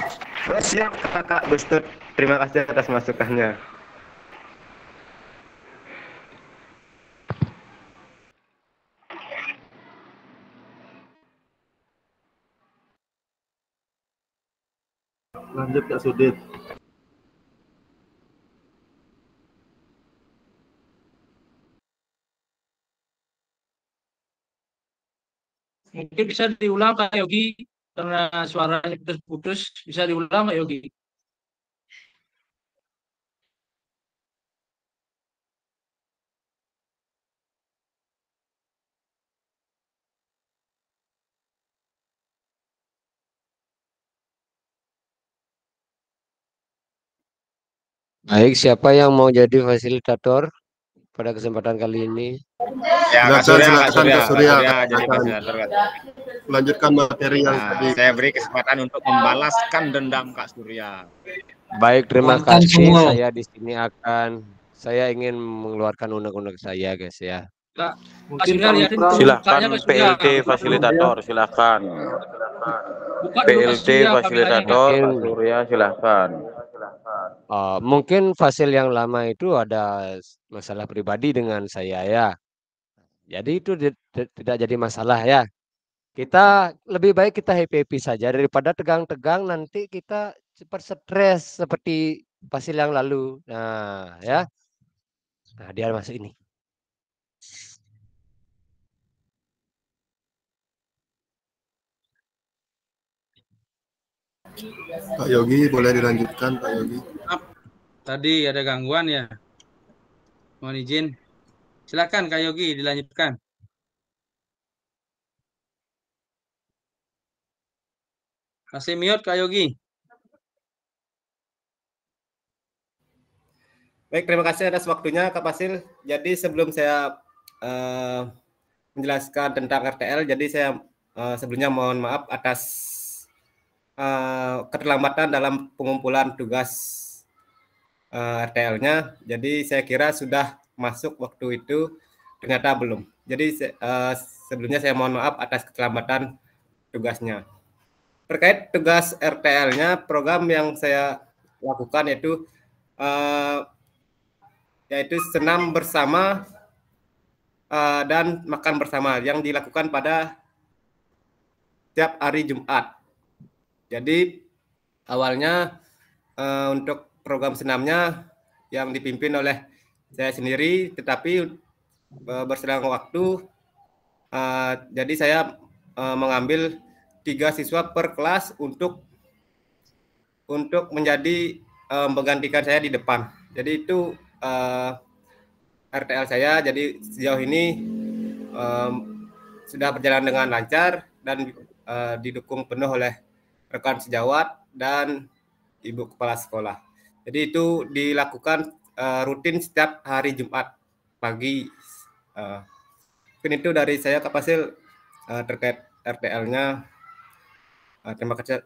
Siap Kakak Gustut. Terima kasih atas masukannya. Lanjut Kak Sudit. Mungkin bisa diulang Kak Yogi, karena suaranya putus-putus. Bisa diulang Kak Yogi? Baik, siapa yang mau jadi fasilitator pada kesempatan kali ini? Ya, Silakan Kak Surya. jadi fasilitator. Lanjutkan materi yang tadi. Saya beri kesempatan untuk membalaskan dendam Kak Surya. Baik, terima Mantan kasih. semua. Saya ingin mengeluarkan unek-unek saya, guys ya. Kak, Mungkin Surya liatin tuh Silakan mukanya Kak Surya. PLT fasilitator, silakan. Buka dulu Kak PLT Surya, fasilitator, Mungkin- Kak Surya, silakan. Mungkin fasil yang lama itu ada masalah pribadi dengan saya ya. Jadi itu tidak jadi masalah ya. Kita lebih baik kita happy saja daripada tegang-tegang nanti kita cepat stres seperti fasil yang lalu. Nah ya. Nah dia masuk ini. Pak Yogi boleh dilanjutkan Pak Yogi. Tadi ada gangguan ya. Mohon izin. Silakan Kak Yogi dilanjutkan. Kasih mute Kak Yogi. Baik, terima kasih atas waktunya Kak Fasil. Jadi sebelum saya menjelaskan tentang RTL, jadi saya sebelumnya mohon maaf atas keterlambatan dalam pengumpulan tugas RTL-nya. Jadi saya kira sudah masuk waktu itu, ternyata belum. Jadi sebelumnya saya mohon maaf atas keterlambatan tugasnya. Terkait tugas RTL-nya, program yang saya lakukan yaitu senam bersama dan makan bersama yang dilakukan pada setiap hari Jumat. Jadi awalnya untuk program senamnya yang dipimpin oleh saya sendiri, tetapi berselang waktu jadi saya mengambil 3 siswa per kelas untuk untuk menjadi menggantikan saya di depan. Jadi itu RTL saya. Jadi sejauh ini sudah berjalan dengan lancar dan didukung penuh oleh rekan sejawat dan Ibu Kepala Sekolah. Jadi itu dilakukan rutin setiap hari Jumat pagi. Mungkin itu dari saya, Kak Fasil, terkait RTL-nya.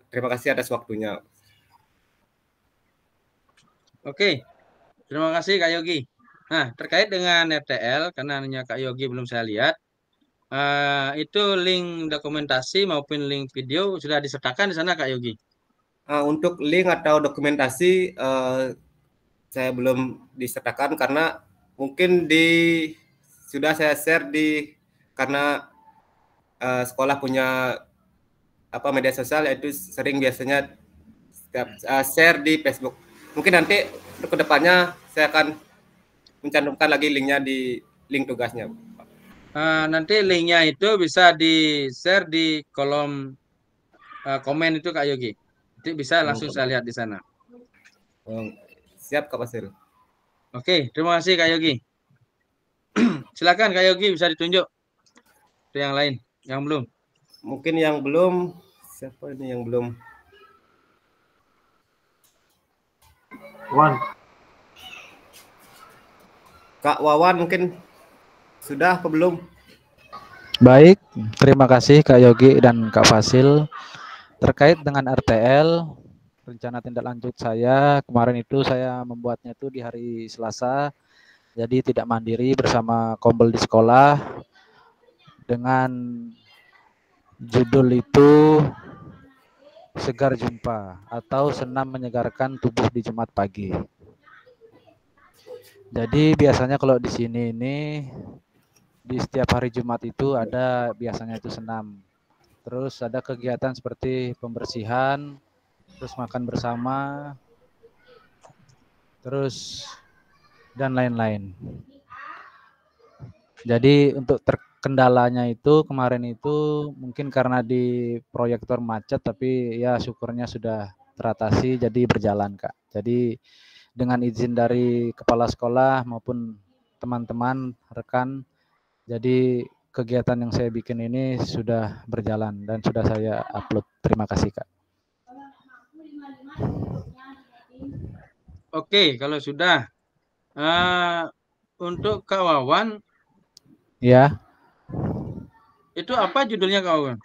Terima kasih atas waktunya. Oke, terima kasih Kak Yogi. Nah, terkait dengan RTL, karena hanya Kak Yogi belum saya lihat, itu link dokumentasi maupun link video sudah disertakan di sana Kak Yogi? Untuk link atau dokumentasi saya belum disertakan karena mungkin sudah saya share karena sekolah punya media sosial, yaitu sering biasanya share di Facebook. Mungkin nanti ke depannya saya akan mencantumkan lagi linknya di link tugasnya. Nanti linknya itu bisa di-share di kolom komen itu Kak Yogi. Nanti bisa langsung saya lihat di sana. Siap Kak Fasil. Oke, terima kasih Kak Yogi. Silakan Kak Yogi, bisa ditunjuk. Itu yang lain, yang belum. Mungkin yang belum, siapa ini yang belum? Wan. Kak Wawan mungkin sudah apa belum? Baik, terima kasih Kak Yogi dan Kak Fasil. Terkait dengan RTL, rencana tindak lanjut saya kemarin itu saya membuatnya itu di hari Selasa. Jadi tidak mandiri bersama Kombel di sekolah dengan judul itu Segar Jumpa atau Senam Menyegarkan Tubuh di Jumat Pagi. Jadi biasanya kalau di sini ini di setiap hari Jumat itu ada biasanya itu senam. Terus ada kegiatan seperti pembersihan, terus makan bersama, terus dan lain-lain. Jadi untuk kendalanya itu kemarin itu mungkin karena di proyektor macet, tapi ya syukurnya sudah teratasi jadi berjalan Kak. Jadi dengan izin dari kepala sekolah maupun teman-teman rekan, jadi kegiatan yang saya bikin ini sudah berjalan dan sudah saya upload. Terima kasih Kak. Oke, kalau sudah untuk Kak Wawan, ya. Itu apa judulnya Kak Wawan?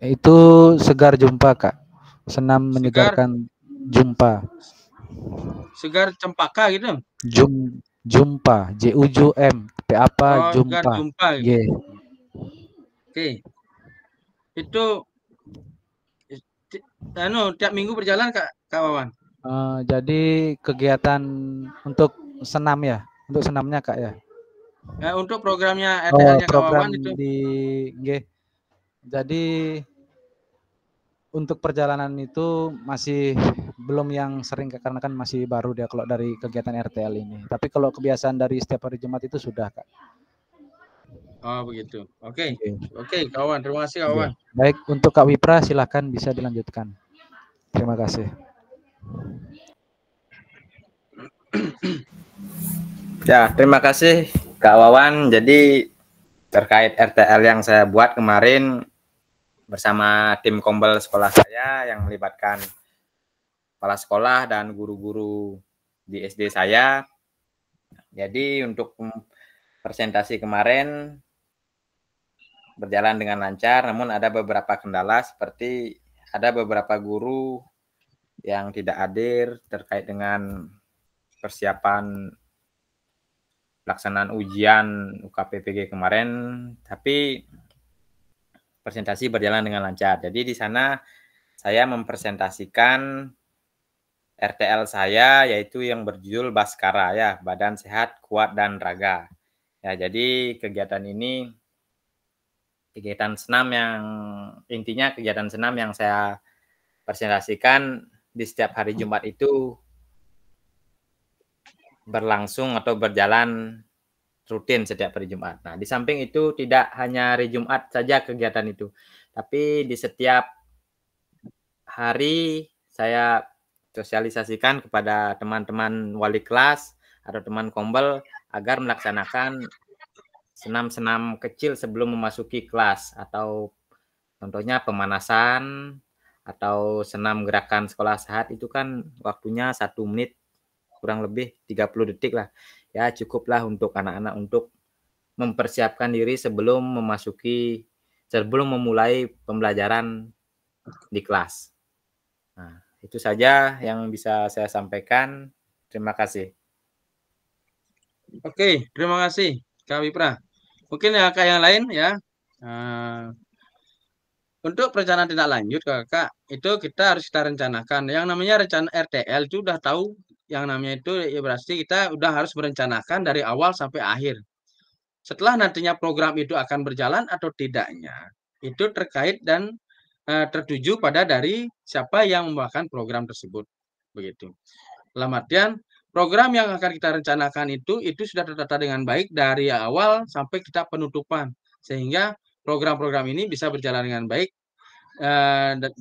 Itu Segar Jumpa Kak. Senam menyegarkan jumpa. Segar Cempaka gitu? Jumpa, JUJM, apa jumpa. Segar Jumpa. Gitu. Oke. Itu tiap minggu berjalan Kak Wawan? Jadi kegiatan untuk senam ya, untuk senamnya Kak ya. Untuk programnya RTL-nya Kak Wawan itu. Jadi untuk perjalanan itu masih belum yang sering karena kan masih baru dia kalau dari kegiatan RTL ini. Tapi kalau kebiasaan dari setiap hari Jumat itu sudah Kak. Oh begitu. Oke. Oke kawan, terima kasih kawan. Baik, untuk Kak Wipra silakan bisa dilanjutkan. Terima kasih. Ya, terima kasih Kak Wawan. Jadi terkait RTL yang saya buat kemarin bersama tim Kombel sekolah saya yang melibatkan kepala sekolah dan guru-guru di SD saya. Jadi untuk presentasi kemarin berjalan dengan lancar, namun ada beberapa kendala seperti ada beberapa guru yang tidak hadir terkait dengan persiapan pelaksanaan ujian UKPPG kemarin, tapi presentasi berjalan dengan lancar. Jadi di sana saya mempresentasikan RTL saya yaitu yang berjudul Baskara ya, Badan Sehat, Kuat dan Raga. Ya, jadi kegiatan ini kegiatan senam yang intinya kegiatan senam yang saya presentasikan di setiap hari Jumat itu berlangsung atau berjalan rutin setiap hari Jumat. Nah, di samping itu tidak hanya hari Jumat saja kegiatan itu, tapi di setiap hari saya sosialisasikan kepada teman-teman wali kelas atau teman kombel agar melaksanakan senam-senam kecil sebelum memasuki kelas, atau contohnya pemanasan atau senam gerakan sekolah sehat itu kan waktunya 1 menit kurang lebih 30 detik lah. Ya cukuplah untuk anak-anak untuk mempersiapkan diri sebelum memulai pembelajaran di kelas. Nah, itu saja yang bisa saya sampaikan. Terima kasih. Oke, terima kasih Kak Wipra. Mungkin ya Kak yang lain ya. Untuk perencanaan tindak lanjut Kakak, itu kita harus kita rencanakan. Yang namanya rencana RTL itu udah tahu yang namanya itu ya berarti kita udah harus merencanakan dari awal sampai akhir. Setelah nantinya program itu akan berjalan atau tidaknya, itu terkait dan tertuju pada dari siapa yang membawakan program tersebut. Begitu. Dalam artian program yang akan kita rencanakan itu sudah tertata dengan baik dari awal sampai kita penutupan, sehingga program-program ini bisa berjalan dengan baik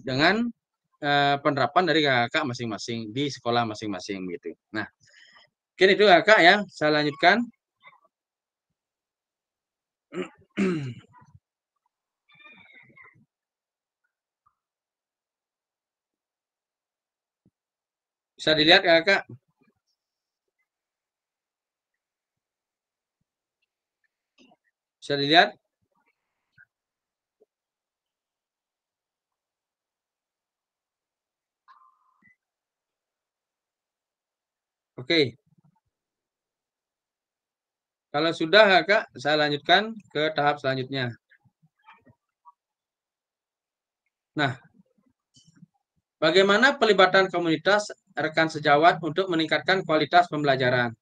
dengan penerapan dari kakak masing-masing di sekolah masing-masing gitu. Nah, mungkin itu kakak ya. Saya lanjutkan. Bisa dilihat kakak. Bisa dilihat. Oke. Kalau sudah kakak, saya lanjutkan ke tahap selanjutnya. Nah, bagaimana pelibatan komunitas rekan sejawat untuk meningkatkan kualitas pembelajaran?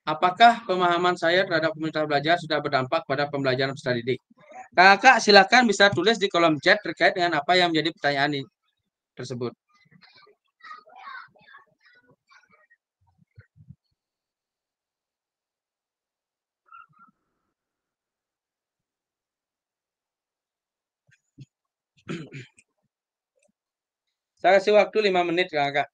Apakah pemahaman saya terhadap komunitas belajar sudah berdampak pada pembelajaran peserta didik? Kakak silakan bisa tulis di kolom chat terkait dengan apa yang menjadi pertanyaan ini tersebut. Saya kasih waktu 5 menit kakak.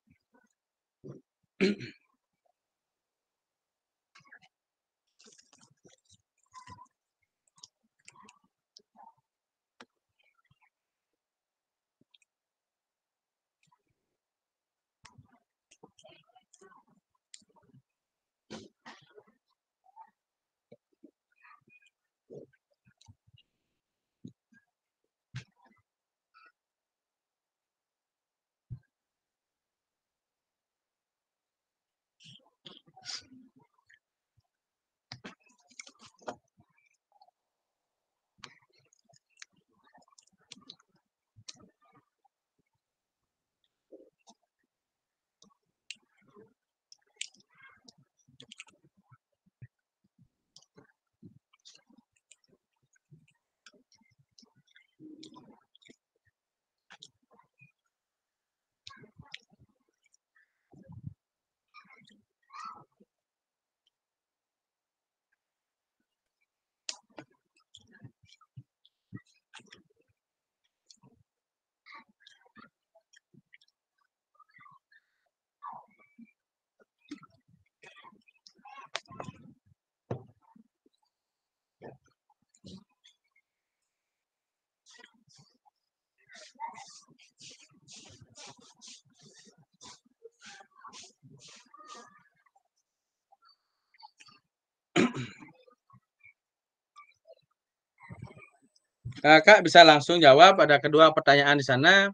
Kakak bisa langsung jawab, ada kedua pertanyaan di sana.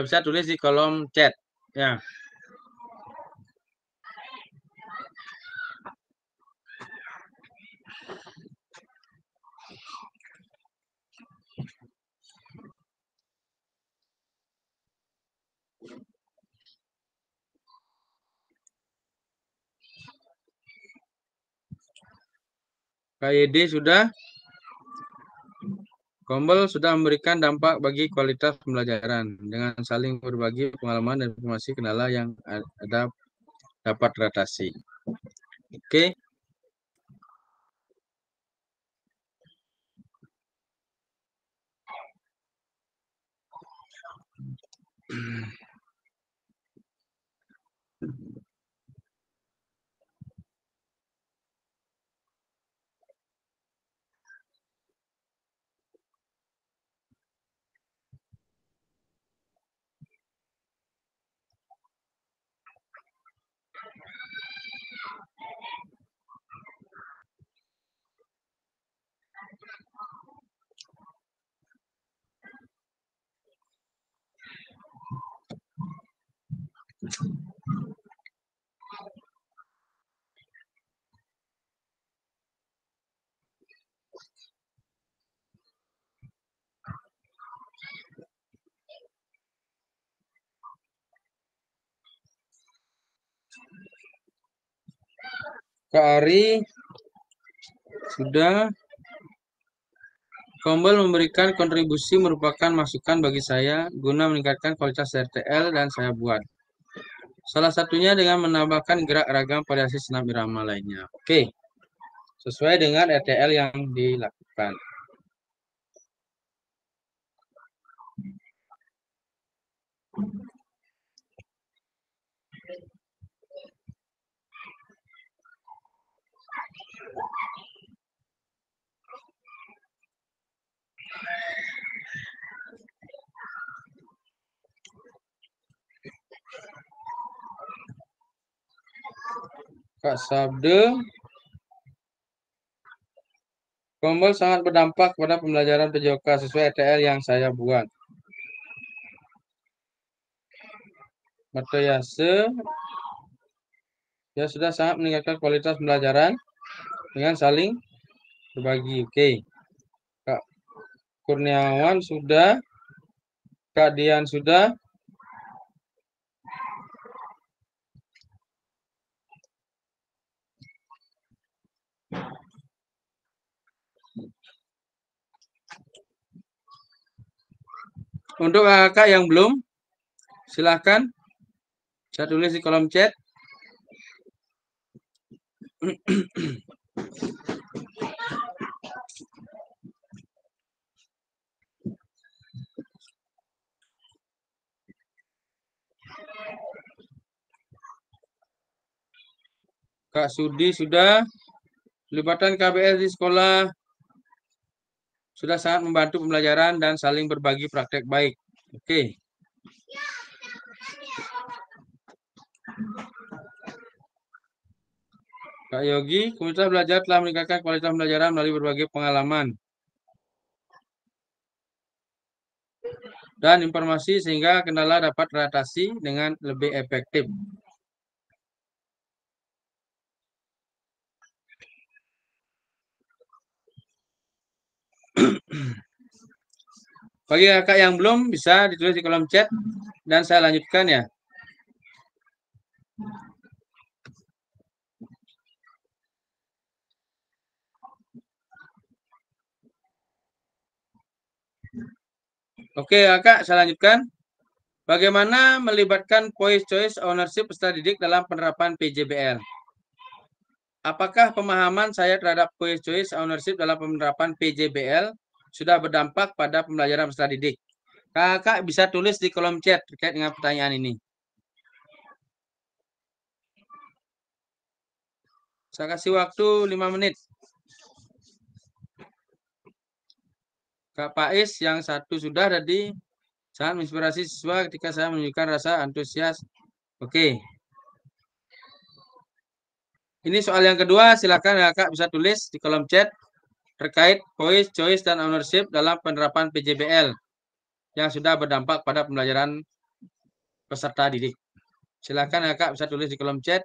Bisa tulis di kolom chat. Ya. KYD sudah. Kombel sudah memberikan dampak bagi kualitas pembelajaran dengan saling berbagi pengalaman dan informasi kendala yang ada dapat teratasi. Oke. Kak Ari sudah. Kombel memberikan kontribusi merupakan masukan bagi saya guna meningkatkan kualitas RTL dan saya buat. Salah satunya dengan menambahkan gerak ragam variasi senam irama lainnya. Oke, sesuai dengan RTL yang dilakukan. Kak Sabde, Kombel sangat berdampak pada pembelajaran PJOK sesuai RTL yang saya buat. Matayase, ya sudah sangat meningkatkan kualitas pembelajaran dengan saling berbagi. Oke. Kak Kurniawan sudah, Kak Dian sudah. Untuk kakak yang belum, silahkan saya tulis di kolom chat. Kak Sudi sudah. Pelibatan KBL di sekolah sudah sangat membantu pembelajaran dan saling berbagi praktek baik. Oke. Kak Yogi, komunitas belajar telah meningkatkan kualitas pembelajaran melalui berbagai pengalaman dan informasi sehingga kendala dapat teratasi dengan lebih efektif. Bagi kakak yang belum, bisa ditulis di kolom chat dan saya lanjutkan ya. Oke kakak, saya lanjutkan. Bagaimana melibatkan voice choice ownership peserta didik dalam penerapan PJBL? Apakah pemahaman saya terhadap voice choice ownership dalam penerapan PJBL sudah berdampak pada pembelajaran peserta didik? Kakak bisa tulis di kolom chat terkait dengan pertanyaan ini. Saya kasih waktu 5 menit. Kak Pais yang satu sudah tadi sangat menginspirasi siswa ketika saya menunjukkan rasa antusias. Oke. Ini soal yang kedua, silakan kakak bisa tulis di kolom chat terkait voice, choice, dan ownership dalam penerapan PJBL yang sudah berdampak pada pembelajaran peserta didik. Silakan kakak bisa tulis di kolom chat.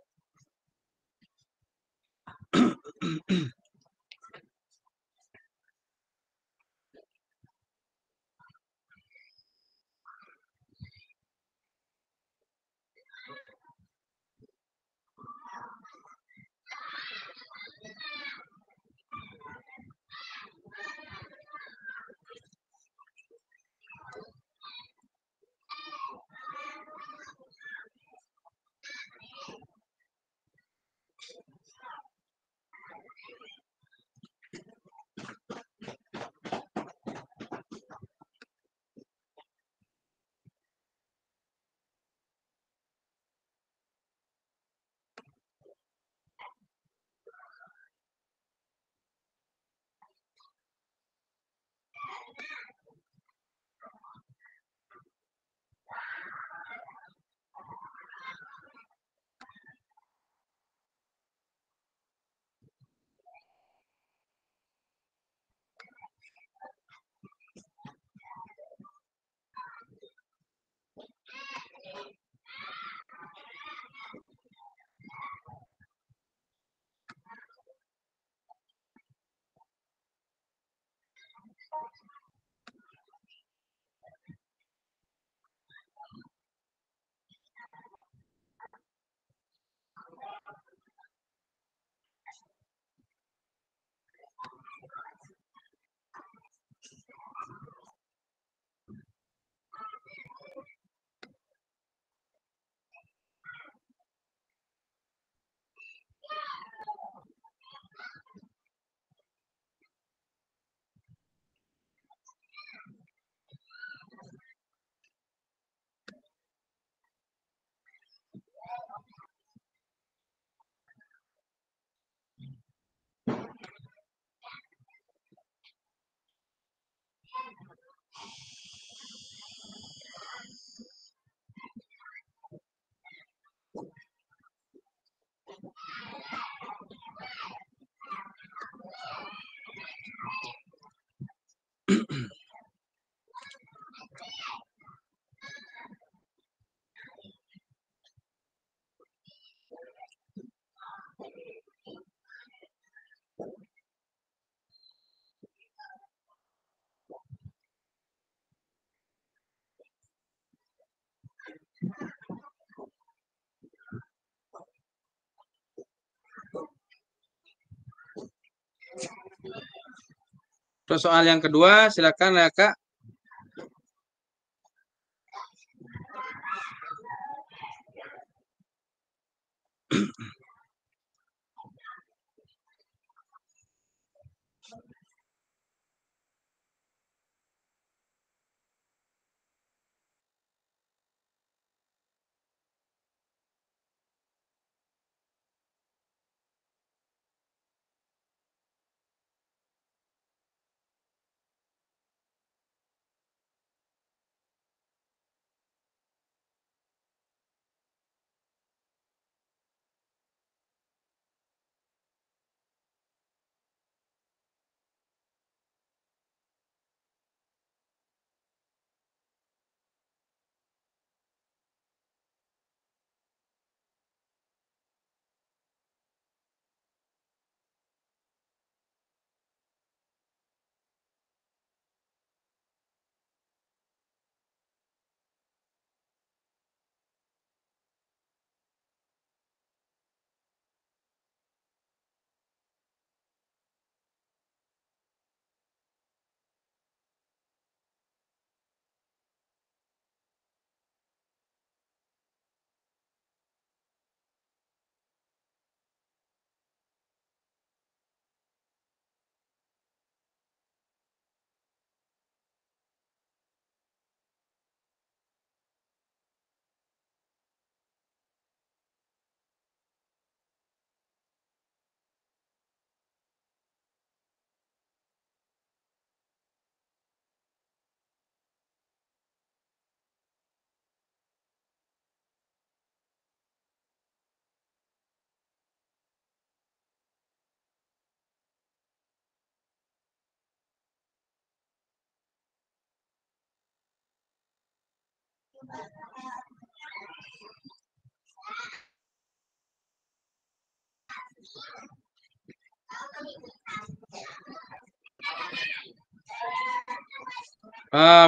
Terus soal yang kedua, silakan ya Kak.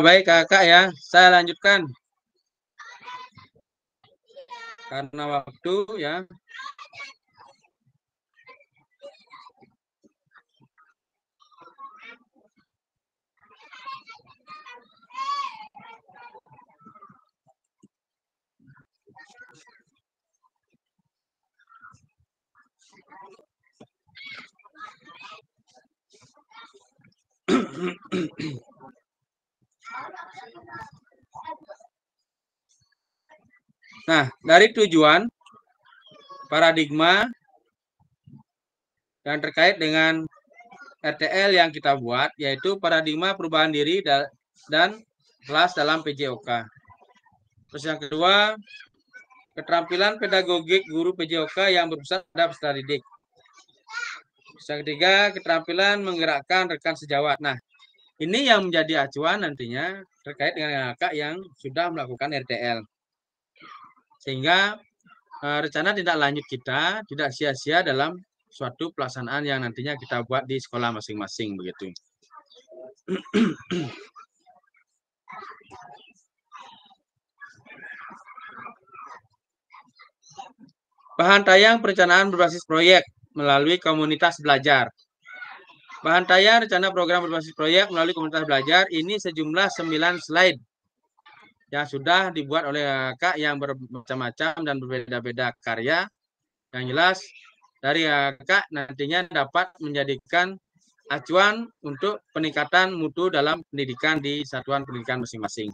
Baik Kakak ya, saya lanjutkan. Karena waktu ya. Nah, dari tujuan, paradigma, yang terkait dengan RTL yang kita buat, yaitu paradigma perubahan diri dan kelas dalam PJOK. Terus yang kedua, keterampilan pedagogik guru PJOK yang berpusat pada peserta didik. Terus yang ketiga, keterampilan menggerakkan rekan sejawat. Nah, ini yang menjadi acuan nantinya terkait dengan kakak yang sudah melakukan RTL. Sehingga rencana tindak lanjut kita tidak sia-sia dalam suatu pelaksanaan yang nantinya kita buat di sekolah masing-masing begitu. Bahan tayang perencanaan berbasis proyek melalui komunitas belajar. Bahan tayang rencana program berbasis proyek melalui komunitas belajar ini sejumlah 9 slide yang sudah dibuat oleh kakak yang bermacam-macam dan berbeda-beda karya. Yang jelas dari kakak nantinya dapat menjadikan acuan untuk peningkatan mutu dalam pendidikan di satuan pendidikan masing-masing.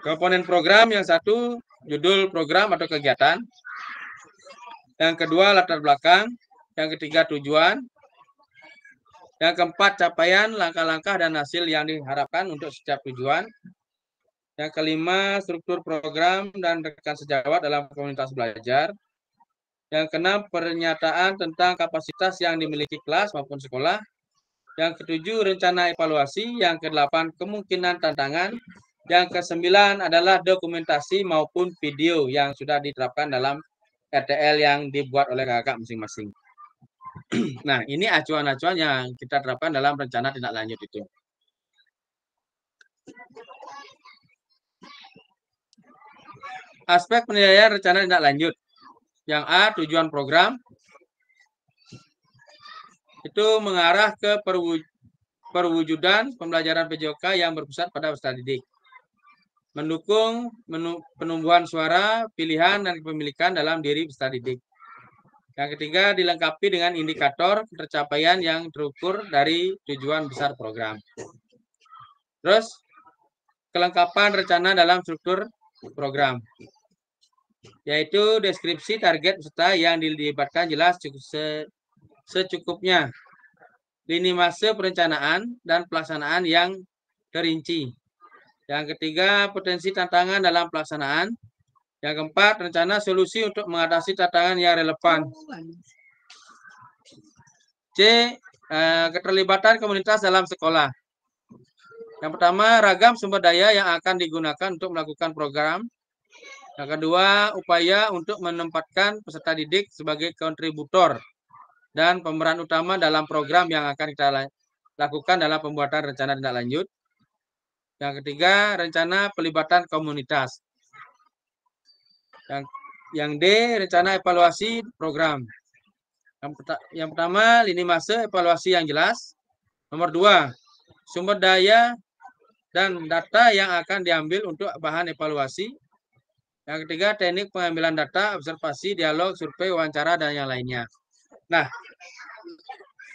Komponen program yang satu, judul program atau kegiatan. Yang kedua, latar belakang. Yang ketiga, tujuan. Yang keempat, capaian, langkah-langkah, dan hasil yang diharapkan untuk setiap tujuan. Yang kelima, struktur program dan rekan sejawat dalam komunitas belajar. Yang keenam, pernyataan tentang kapasitas yang dimiliki kelas maupun sekolah. Yang ketujuh, rencana evaluasi. Yang kedelapan, kemungkinan tantangan. Yang kesembilan adalah dokumentasi maupun video yang sudah diterapkan dalam RTL yang dibuat oleh kakak masing-masing. Nah, ini acuan-acuan yang kita terapkan dalam rencana tindak lanjut itu. Aspek penilaian rencana tindak lanjut. Yang A, tujuan program. Itu mengarah ke perwujudan pembelajaran PJOK yang berpusat pada peserta didik. Mendukung penumbuhan suara, pilihan, dan kepemilikan dalam diri peserta didik. Yang ketiga, dilengkapi dengan indikator tercapaian yang terukur dari tujuan besar program. Terus, kelengkapan rencana dalam struktur program, yaitu deskripsi target peserta yang dilibatkan jelas secukupnya, lini masa perencanaan dan pelaksanaan yang terinci. Yang ketiga, potensi tantangan dalam pelaksanaan. Yang keempat, rencana solusi untuk mengatasi tantangan yang relevan. C, keterlibatan komunitas dalam sekolah. Yang pertama, ragam sumber daya yang akan digunakan untuk melakukan program. Yang kedua, upaya untuk menempatkan peserta didik sebagai kontributor dan pemeran utama dalam program yang akan kita lakukan dalam pembuatan rencana tindak lanjut. Yang ketiga, rencana pelibatan komunitas. Yang D, rencana evaluasi program. Yang pertama, lini masa evaluasi yang jelas. Nomor 2, sumber daya dan data yang akan diambil untuk bahan evaluasi. Yang ketiga, teknik pengambilan data, observasi, dialog, survei, wawancara, dan yang lainnya. Nah,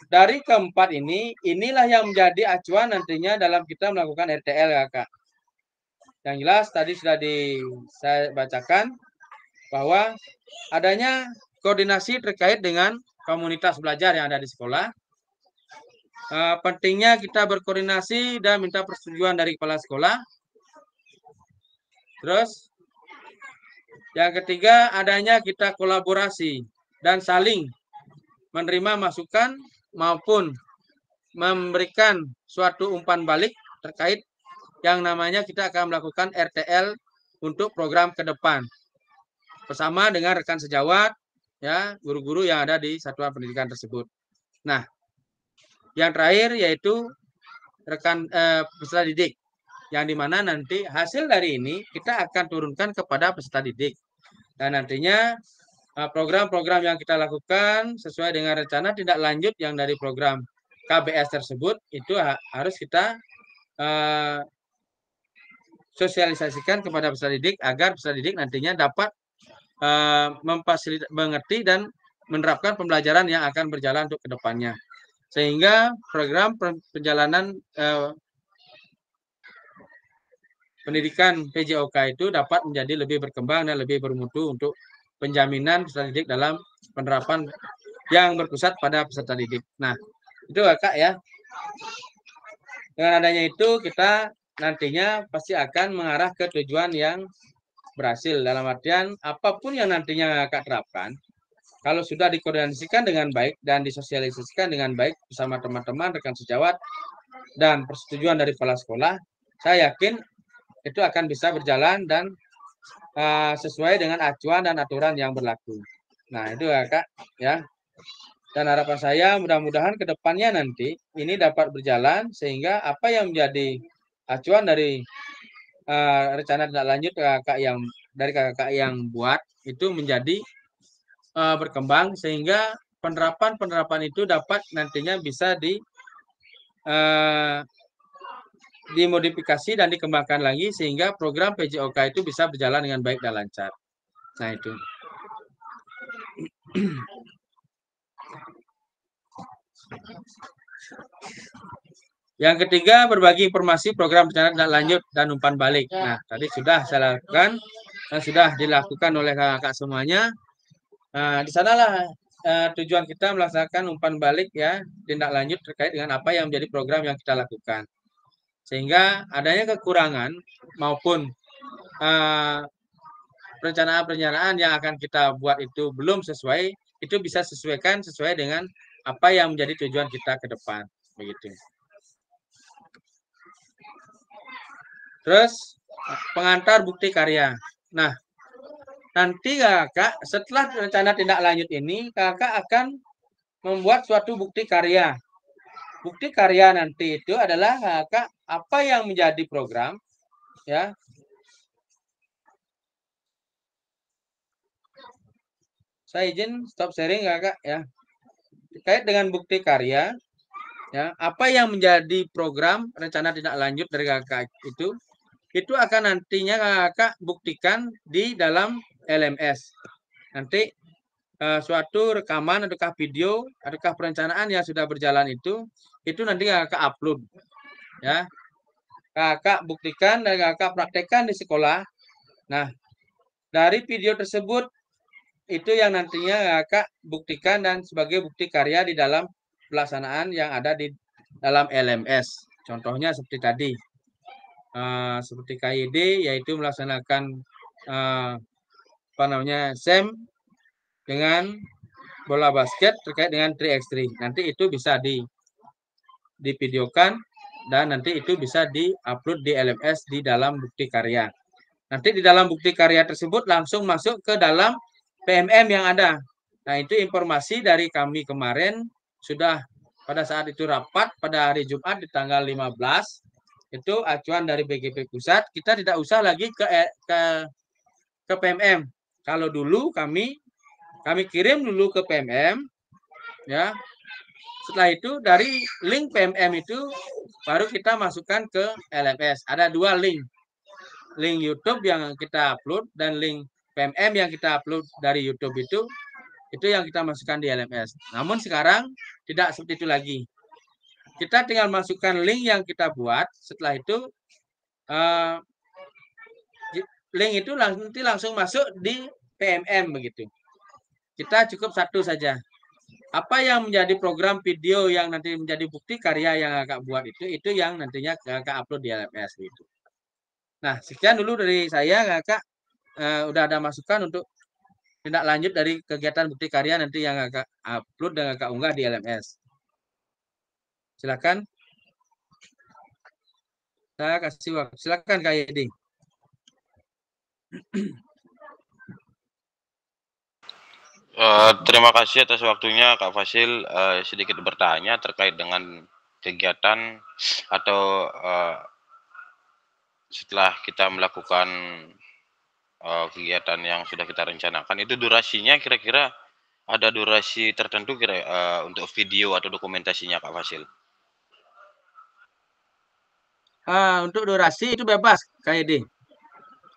dari keempat ini, inilah yang menjadi acuan nantinya dalam kita melakukan RTL, Kakak. Yang jelas tadi sudah saya bacakan bahwa adanya koordinasi terkait dengan komunitas belajar yang ada di sekolah. Pentingnya kita berkoordinasi dan minta persetujuan dari kepala sekolah. Terus, yang ketiga, adanya kita kolaborasi dan saling menerima masukan maupun memberikan suatu umpan balik terkait yang namanya kita akan melakukan RTL untuk program ke depan bersama dengan rekan sejawat, ya, guru-guru yang ada di satuan pendidikan tersebut. Nah, yang terakhir yaitu rekan peserta didik, yang dimana nanti hasil dari ini kita akan turunkan kepada peserta didik, dan nantinya program-program yang kita lakukan sesuai dengan rencana tindak lanjut yang dari program KBS tersebut itu harus kita sosialisasikan kepada peserta didik agar peserta didik nantinya dapat mengerti dan menerapkan pembelajaran yang akan berjalan untuk kedepannya, sehingga program perjalanan pendidikan PJOK itu dapat menjadi lebih berkembang dan lebih bermutu untuk penjaminan peserta didik dalam penerapan yang berpusat pada peserta didik. Nah, itu Kak ya. Dengan adanya itu kita nantinya pasti akan mengarah ke tujuan yang berhasil. Dalam artian apapun yang nantinya Kak terapkan, kalau sudah dikoordinasikan dengan baik dan disosialisasikan dengan baik bersama teman-teman, rekan sejawat, dan persetujuan dari kepala sekolah, saya yakin itu akan bisa berjalan dan sesuai dengan acuan dan aturan yang berlaku. Nah, itu ya Kak ya. Dan harapan saya mudah-mudahan ke depannya nanti ini dapat berjalan sehingga apa yang menjadi acuan dari rencana tindak lanjut kakak yang buat itu menjadi berkembang sehingga penerapan itu dapat nantinya bisa dimodifikasi dan dikembangkan lagi sehingga program PJOK itu bisa berjalan dengan baik dan lancar. Nah, itu. Yang ketiga, berbagi informasi program rencana tindak lanjut dan umpan balik. Nah, tadi sudah saya lakukan dan sudah dilakukan oleh kakak semuanya. Di sanalah tujuan kita melaksanakan umpan balik ya, tindak lanjut terkait dengan apa yang menjadi program yang kita lakukan. Sehingga adanya kekurangan maupun perencanaan-perencanaan yang akan kita buat itu belum sesuai, itu bisa sesuai dengan apa yang menjadi tujuan kita ke depan, begitu. Terus pengantar bukti karya. Nah, nanti kakak setelah rencana tindak lanjut ini, kakak akan membuat suatu bukti karya. Bukti karya nanti itu adalah kakak apa yang menjadi program, ya. Saya izin stop sharing kakak ya. Terkait dengan bukti karya, ya, apa yang menjadi program rencana tindak lanjut dari kakak itu akan nantinya kakak buktikan di dalam LMS. Nanti suatu rekaman ataukah video ataukah perencanaan yang sudah berjalan itu nanti kakak upload, ya. Kakak buktikan dan kakak praktekkan di sekolah. Nah, dari video tersebut itu yang nantinya kakak buktikan dan sebagai bukti karya di dalam pelaksanaan yang ada di dalam LMS. Contohnya seperti tadi, seperti KID, yaitu melaksanakan SEM dengan bola basket terkait dengan 3x3. Nanti itu bisa divideokan dan nanti itu bisa di-upload di LMS di dalam bukti karya. Nanti di dalam bukti karya tersebut langsung masuk ke dalam PMM yang ada. Nah, itu informasi dari kami kemarin sudah pada saat itu rapat pada hari Jumat di tanggal 15. Itu acuan dari BGP Pusat, kita tidak usah lagi ke PMM. Kalau dulu kami kirim dulu ke PMM, ya. Setelah itu dari link PMM itu baru kita masukkan ke LMS. Ada 2 link. Link YouTube yang kita upload dan link PMM yang kita upload dari YouTube itu yang kita masukkan di LMS. Namun sekarang tidak seperti itu lagi. Kita tinggal masukkan link yang kita buat. Setelah itu link itu nanti langsung masuk di PMM begitu. Kita cukup satu saja. Apa yang menjadi program video yang nanti menjadi bukti karya yang kakak buat itu yang nantinya kakak upload di LMS gitu. Nah, sekian dulu dari saya, kakak. Udah ada masukan untuk tindak lanjut dari kegiatan bukti karya nanti yang kakak upload dan kakak unggah di LMS. Silakan. Saya kasih waktu. Silakan Kak Yedi. Terima kasih atas waktunya Kak Fasil. Sedikit bertanya terkait dengan kegiatan atau setelah kita melakukan kegiatan yang sudah kita rencanakan, itu durasinya kira-kira ada durasi tertentu untuk video atau dokumentasinya Kak Fasil? Untuk durasi itu bebas Kak Yedi.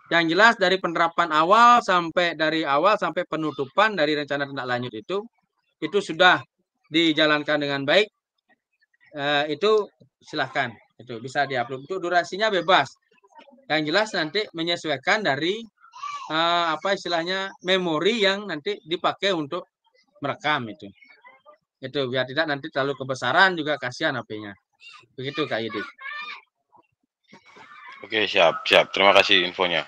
Yang jelas dari penerapan awal sampai penutupan dari rencana tindak lanjut itu sudah dijalankan dengan baik. Itu silahkan, itu bisa diupload. Untuk durasinya bebas. Yang jelas nanti menyesuaikan dari memori yang nanti dipakai untuk merekam itu biar tidak nanti terlalu kebesaran, juga kasihan HP-nya. Begitu Kak Yedi. Oke, siap. Terima kasih infonya.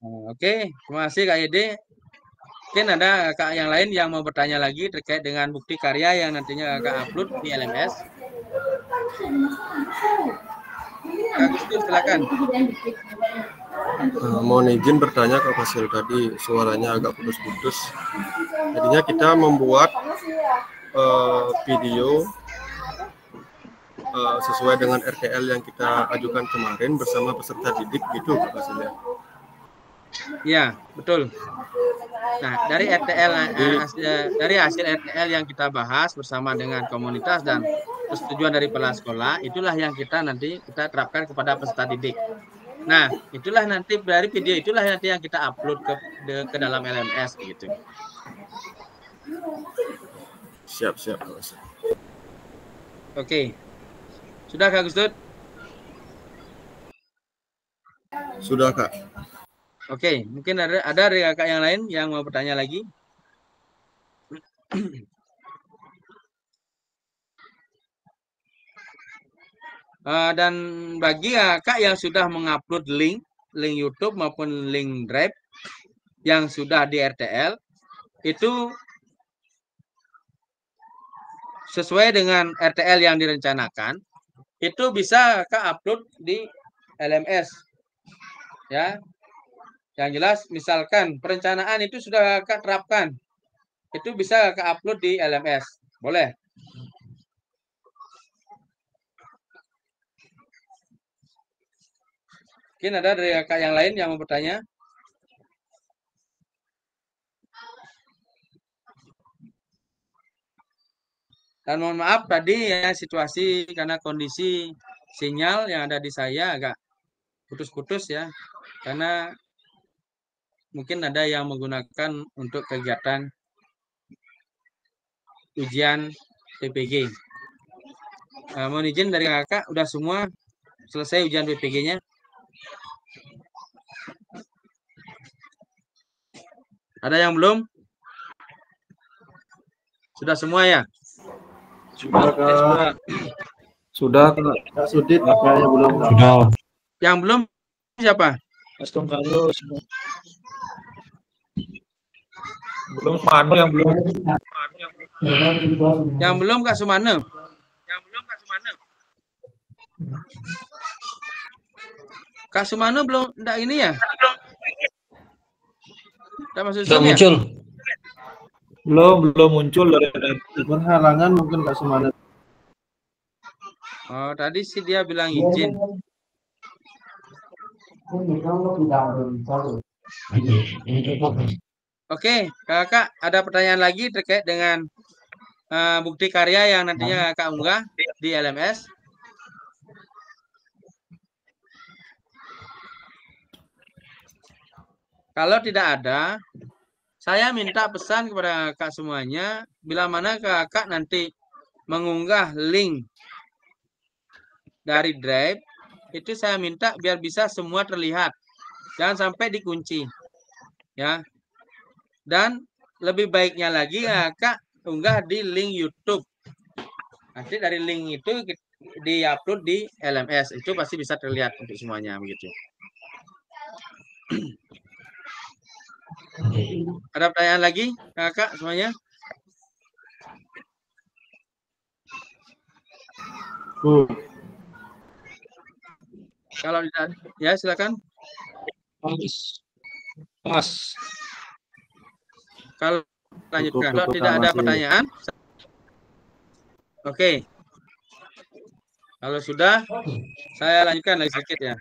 Oke, terima kasih Kak Yedi. Mungkin ada kakak yang lain yang mau bertanya lagi terkait dengan bukti karya yang nantinya kakak upload di LMS. Kak Gustur, silakan. Mohon izin bertanya Kak Fasil, tadi suaranya agak putus-putus. Jadinya kita membuat video sesuai dengan RTL yang kita ajukan kemarin bersama peserta didik gitu Kak Fasil ya? Ya, betul. Nah, dari dari hasil RTL yang kita bahas bersama dengan komunitas dan persetujuan dari kepala sekolah, itulah yang kita terapkan kepada peserta didik. Nah, itulah nanti dari video itulah nanti yang kita upload ke dalam LMS gitu. Siap. Oke. Sudah Kak Gustud? Sudah Kak. Oke, mungkin ada dari kakak yang lain yang mau bertanya lagi. Dan bagi kakak yang sudah mengupload link link YouTube maupun link Drive yang sudah di RTL itu sesuai dengan RTL yang direncanakan, itu bisa upload di LMS. Ya. Yang jelas misalkan perencanaan itu sudah terapkan, itu bisa upload di LMS. Boleh. Mungkin ada dari kakak yang lain yang mau bertanya? Dan mohon maaf tadi ya situasi karena kondisi sinyal yang ada di saya agak putus-putus ya. Karena mungkin ada yang menggunakan untuk kegiatan ujian PPG. Mohon izin dari kakak, udah semua selesai ujian PPG-nya? Ada yang belum? Sudah semua ya? Sudah. Kak Sudit kayaknya belum. Sudah. Yang belum siapa? Aston Carlos. Belum Manu yang belum. Yang belum Kak Sumane. Kak Sumane belum enggak ini ya? Enggak masuk Zoom ya? muncul. Belum muncul dari berhalangan mungkin Kak Sumane. Oh, tadi sih dia bilang izin. Oke, kakak ada pertanyaan lagi terkait dengan bukti karya yang nantinya kakak unggah di LMS? Kalau tidak ada, saya minta pesan kepada kakak semuanya, bila mana kakak nanti mengunggah link dari Drive, itu saya minta biar bisa semua terlihat. Jangan sampai dikunci. Ya. Dan lebih baiknya lagi kakak unggah di link YouTube. Nanti dari link itu di-upload di LMS. Itu pasti bisa terlihat untuk semuanya begitu. Ada pertanyaan lagi kakak semuanya? Kalau tidak, ya silakan. Mas. Kalau lanjutkan, kalau tidak ada pertanyaan, oke. Kalau sudah, saya lanjutkan lagi sedikit ya.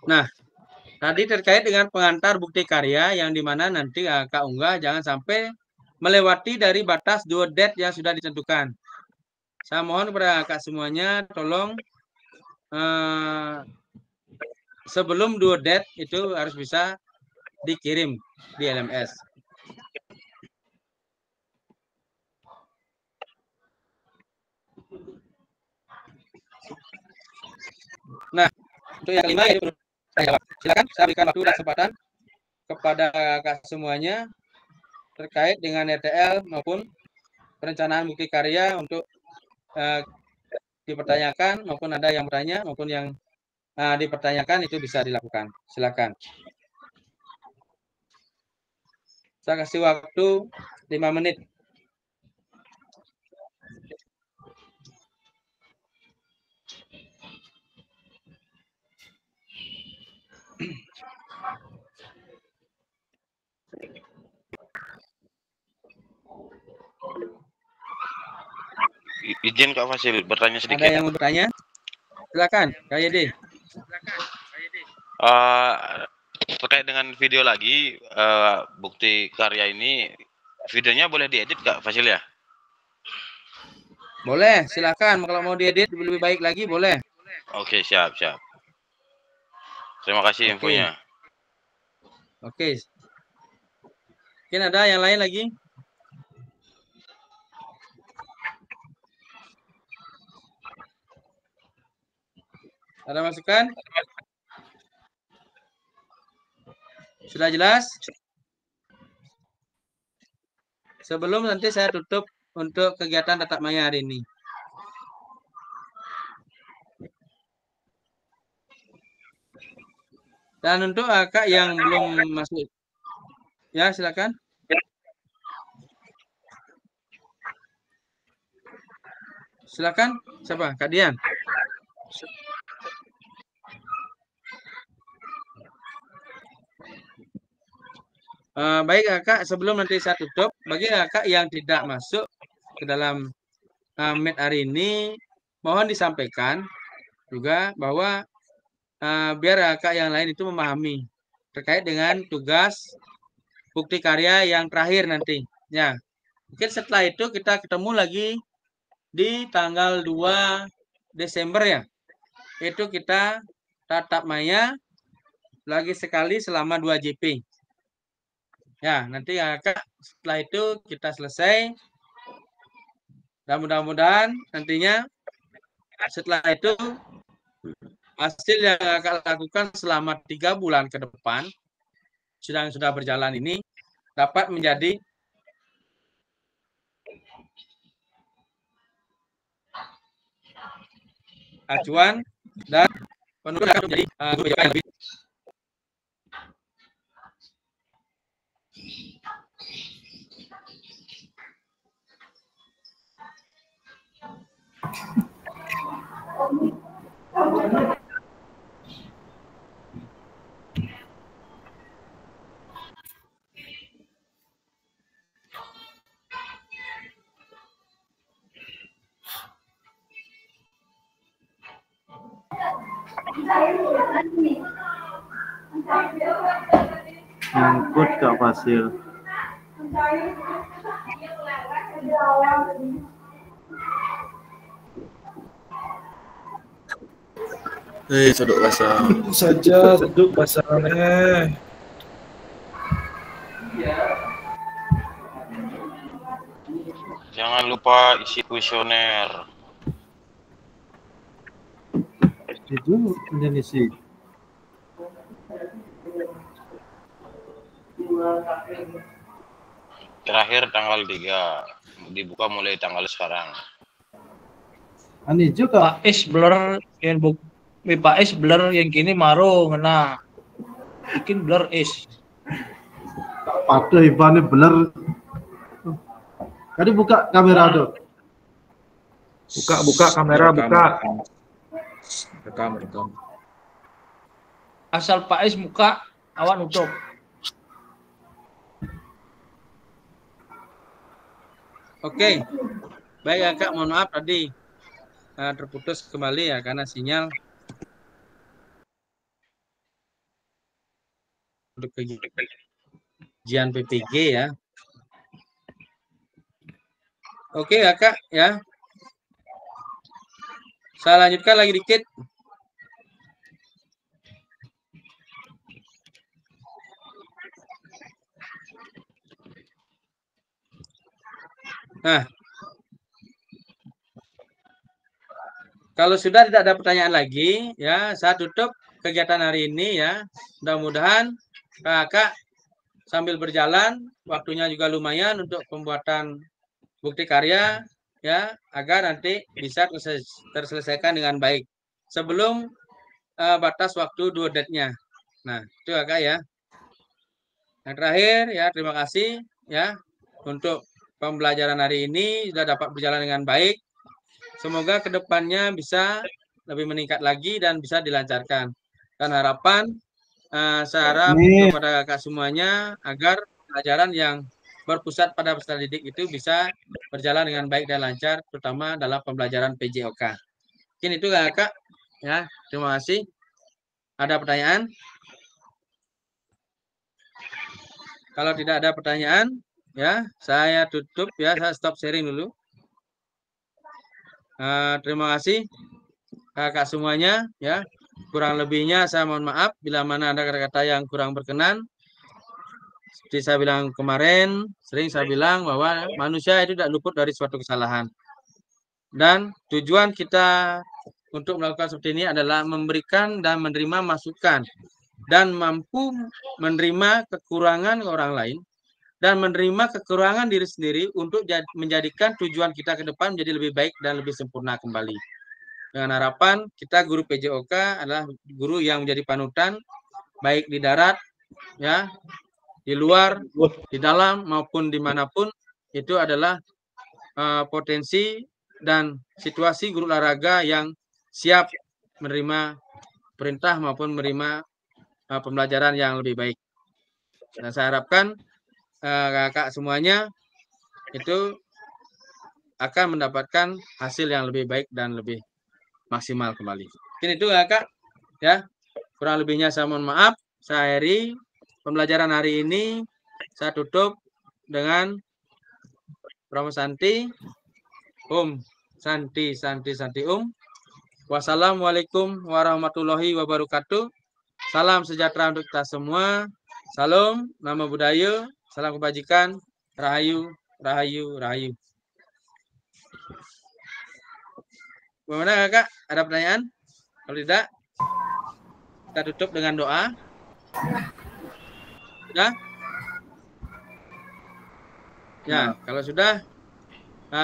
Nah, tadi terkait dengan pengantar bukti karya yang dimana nanti kakak unggah jangan sampai melewati dari batas due date yang sudah ditentukan. Saya mohon kepada kakak semuanya tolong sebelum due date itu harus bisa dikirim di LMS. Nah, untuk yang kelima itu silakan saya berikan waktu dan kesempatan kepada kakak semuanya terkait dengan RTL maupun perencanaan bukti karya untuk dipertanyakan maupun ada yang bertanya maupun yang dipertanyakan itu bisa dilakukan. Silakan. Saya kasih waktu 5 menit. Izin Kak Fasil bertanya sedikit. Ada yang mau bertanya? Silakan, Kak Yedi. Terkait dengan video lagi, bukti karya ini, videonya boleh diedit Kak Fasil ya? Boleh, silakan. Kalau mau diedit lebih baik lagi, boleh. Oke, siap. Terima kasih infonya. Oke. Mungkin ada yang lain lagi? Ada masukan? Sudah jelas? Sebelum nanti saya tutup untuk kegiatan tatap maya hari ini. Dan untuk kakak yang belum masuk, ya silakan. Silakan, siapa? Kak Dian. Baik kakak, sebelum nanti saya tutup, bagi kakak yang tidak masuk ke dalam Meet hari ini, mohon disampaikan juga bahwa biar kakak yang lain itu memahami terkait dengan tugas bukti karya yang terakhir nanti. Ya, mungkin setelah itu kita ketemu lagi di tanggal 2 Desember ya. Itu kita tatap maya lagi sekali selama 2 JP. Ya, nanti kakak setelah itu kita selesai. Dan mudah-mudahan nantinya setelah itu hasil yang kakak lakukan selama 3 bulan ke depan sudah berjalan ini dapat menjadi acuan dan penurunan menjadi guru yang lebih. Nyangkut Kak Fasil. Seduk basah. Saja seduk basahnya. Jangan lupa isi kuesioner. Itu Indonesia. Terakhir tanggal 3. Dibuka mulai tanggal sekarang. Ani juga. Pak S blur yang Pak S blur yang kini maro ngena. Bikin blur S. Pada ibaratnya bener. Tadi buka kamera tuh. Buka kamera, buka. Rekam. Asal Pak S muka, awan nutup. Oke. Baik kakak, mohon maaf tadi terputus kembali ya karena sinyal untuk ujian PPG ya. Oke kakak ya. Saya lanjutkan lagi dikit. Nah, kalau sudah tidak ada pertanyaan lagi, ya saya tutup kegiatan hari ini ya. Mudah-mudahan kakak sambil berjalan, waktunya juga lumayan untuk pembuatan bukti karya, ya agar nanti bisa terselesaikan dengan baik sebelum batas waktu due date-nya. Nah, itu kakak ya. Yang terakhir ya, terima kasih ya untuk pembelajaran hari ini sudah dapat berjalan dengan baik. Semoga kedepannya bisa lebih meningkat lagi dan bisa dilancarkan. Dan harapan saya harap kepada kakak semuanya agar pelajaran yang berpusat pada peserta didik itu bisa berjalan dengan baik dan lancar, terutama dalam pembelajaran PJOK. Mungkin itu kakak ya. Terima kasih. Ada pertanyaan? Kalau tidak ada pertanyaan, ya saya tutup ya, saya stop sharing dulu. Terima kasih kakak semuanya ya. Kurang lebihnya saya mohon maaf bila mana ada kata-kata yang kurang berkenan. Seperti saya bilang kemarin, sering saya bilang bahwa manusia itu tidak luput dari suatu kesalahan. Dan tujuan kita untuk melakukan seperti ini adalah memberikan dan menerima masukan dan mampu menerima kekurangan orang lain dan menerima kekurangan diri sendiri untuk menjadikan tujuan kita ke depan menjadi lebih baik dan lebih sempurna kembali. Dengan harapan kita guru PJOK adalah guru yang menjadi panutan baik di darat, ya, di luar, di dalam maupun dimanapun. Itu adalah potensi dan situasi guru olahraga yang siap menerima perintah maupun menerima pembelajaran yang lebih baik. Dan saya harapkan kakak semuanya itu akan mendapatkan hasil yang lebih baik dan lebih maksimal kembali. Mungkin itu kakak, ya. Kurang lebihnya saya mohon maaf. Saya akhiri pembelajaran hari ini. Saya tutup dengan Brahma Santi, Santi, Wassalamualaikum warahmatullahi wabarakatuh. Salam sejahtera untuk kita semua. Salam, nama budaya, salam kebajikan, rahayu, rahayu, rahayu. Bagaimana kakak? Ada pertanyaan? Kalau tidak, kita tutup dengan doa. Sudah? Ya, kalau sudah,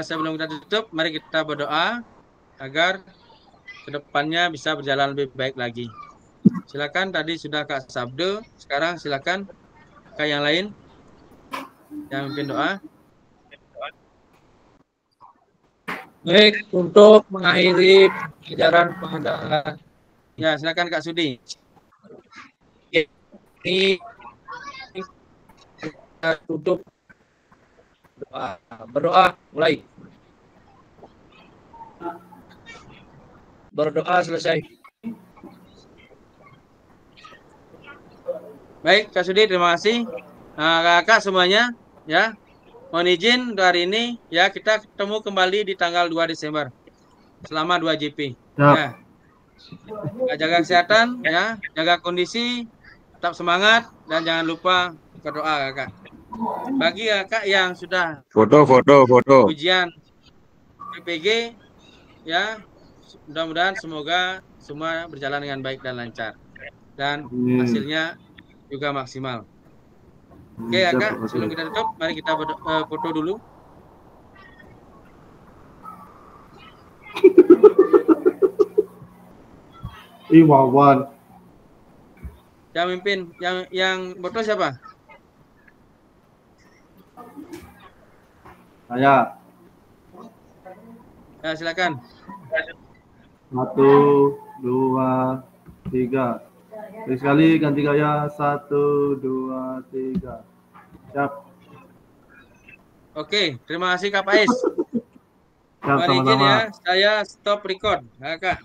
sebelum kita tutup, mari kita berdoa agar kedepannya bisa berjalan lebih baik lagi. Silakan, tadi sudah Kak Sabdo, sekarang silakan Kak yang lain yang memimpin doa. Baik, untuk mengakhiri pelajaran pada ya, silakan Kak Sudi. Ini kita tutup berdoa mulai. Berdoa selesai. Baik, Kak Sudi, terima kasih. Kakak semuanya, ya. Mohon izin untuk hari ini, ya, kita ketemu kembali di tanggal 2 Desember selama 2 GP. Ya. Jaga kesehatan, ya, jaga kondisi, tetap semangat, dan jangan lupa berdoa, kakak. Bagi kakak yang sudah foto ujian PPG, ya, mudah-mudahan semoga semua berjalan dengan baik dan lancar dan hasilnya juga maksimal. Oke, kakak, sebelum kita tutup, mari kita foto dulu. Iwawan. Yang mimpin, yang foto siapa? Saya. Ya, silakan. 1, 2, 3. Sekali ganti gaya. 1, 2, 3. Siap. Oke, terima kasih Kak Pais. Mohon izin ya, saya stop record, kakak.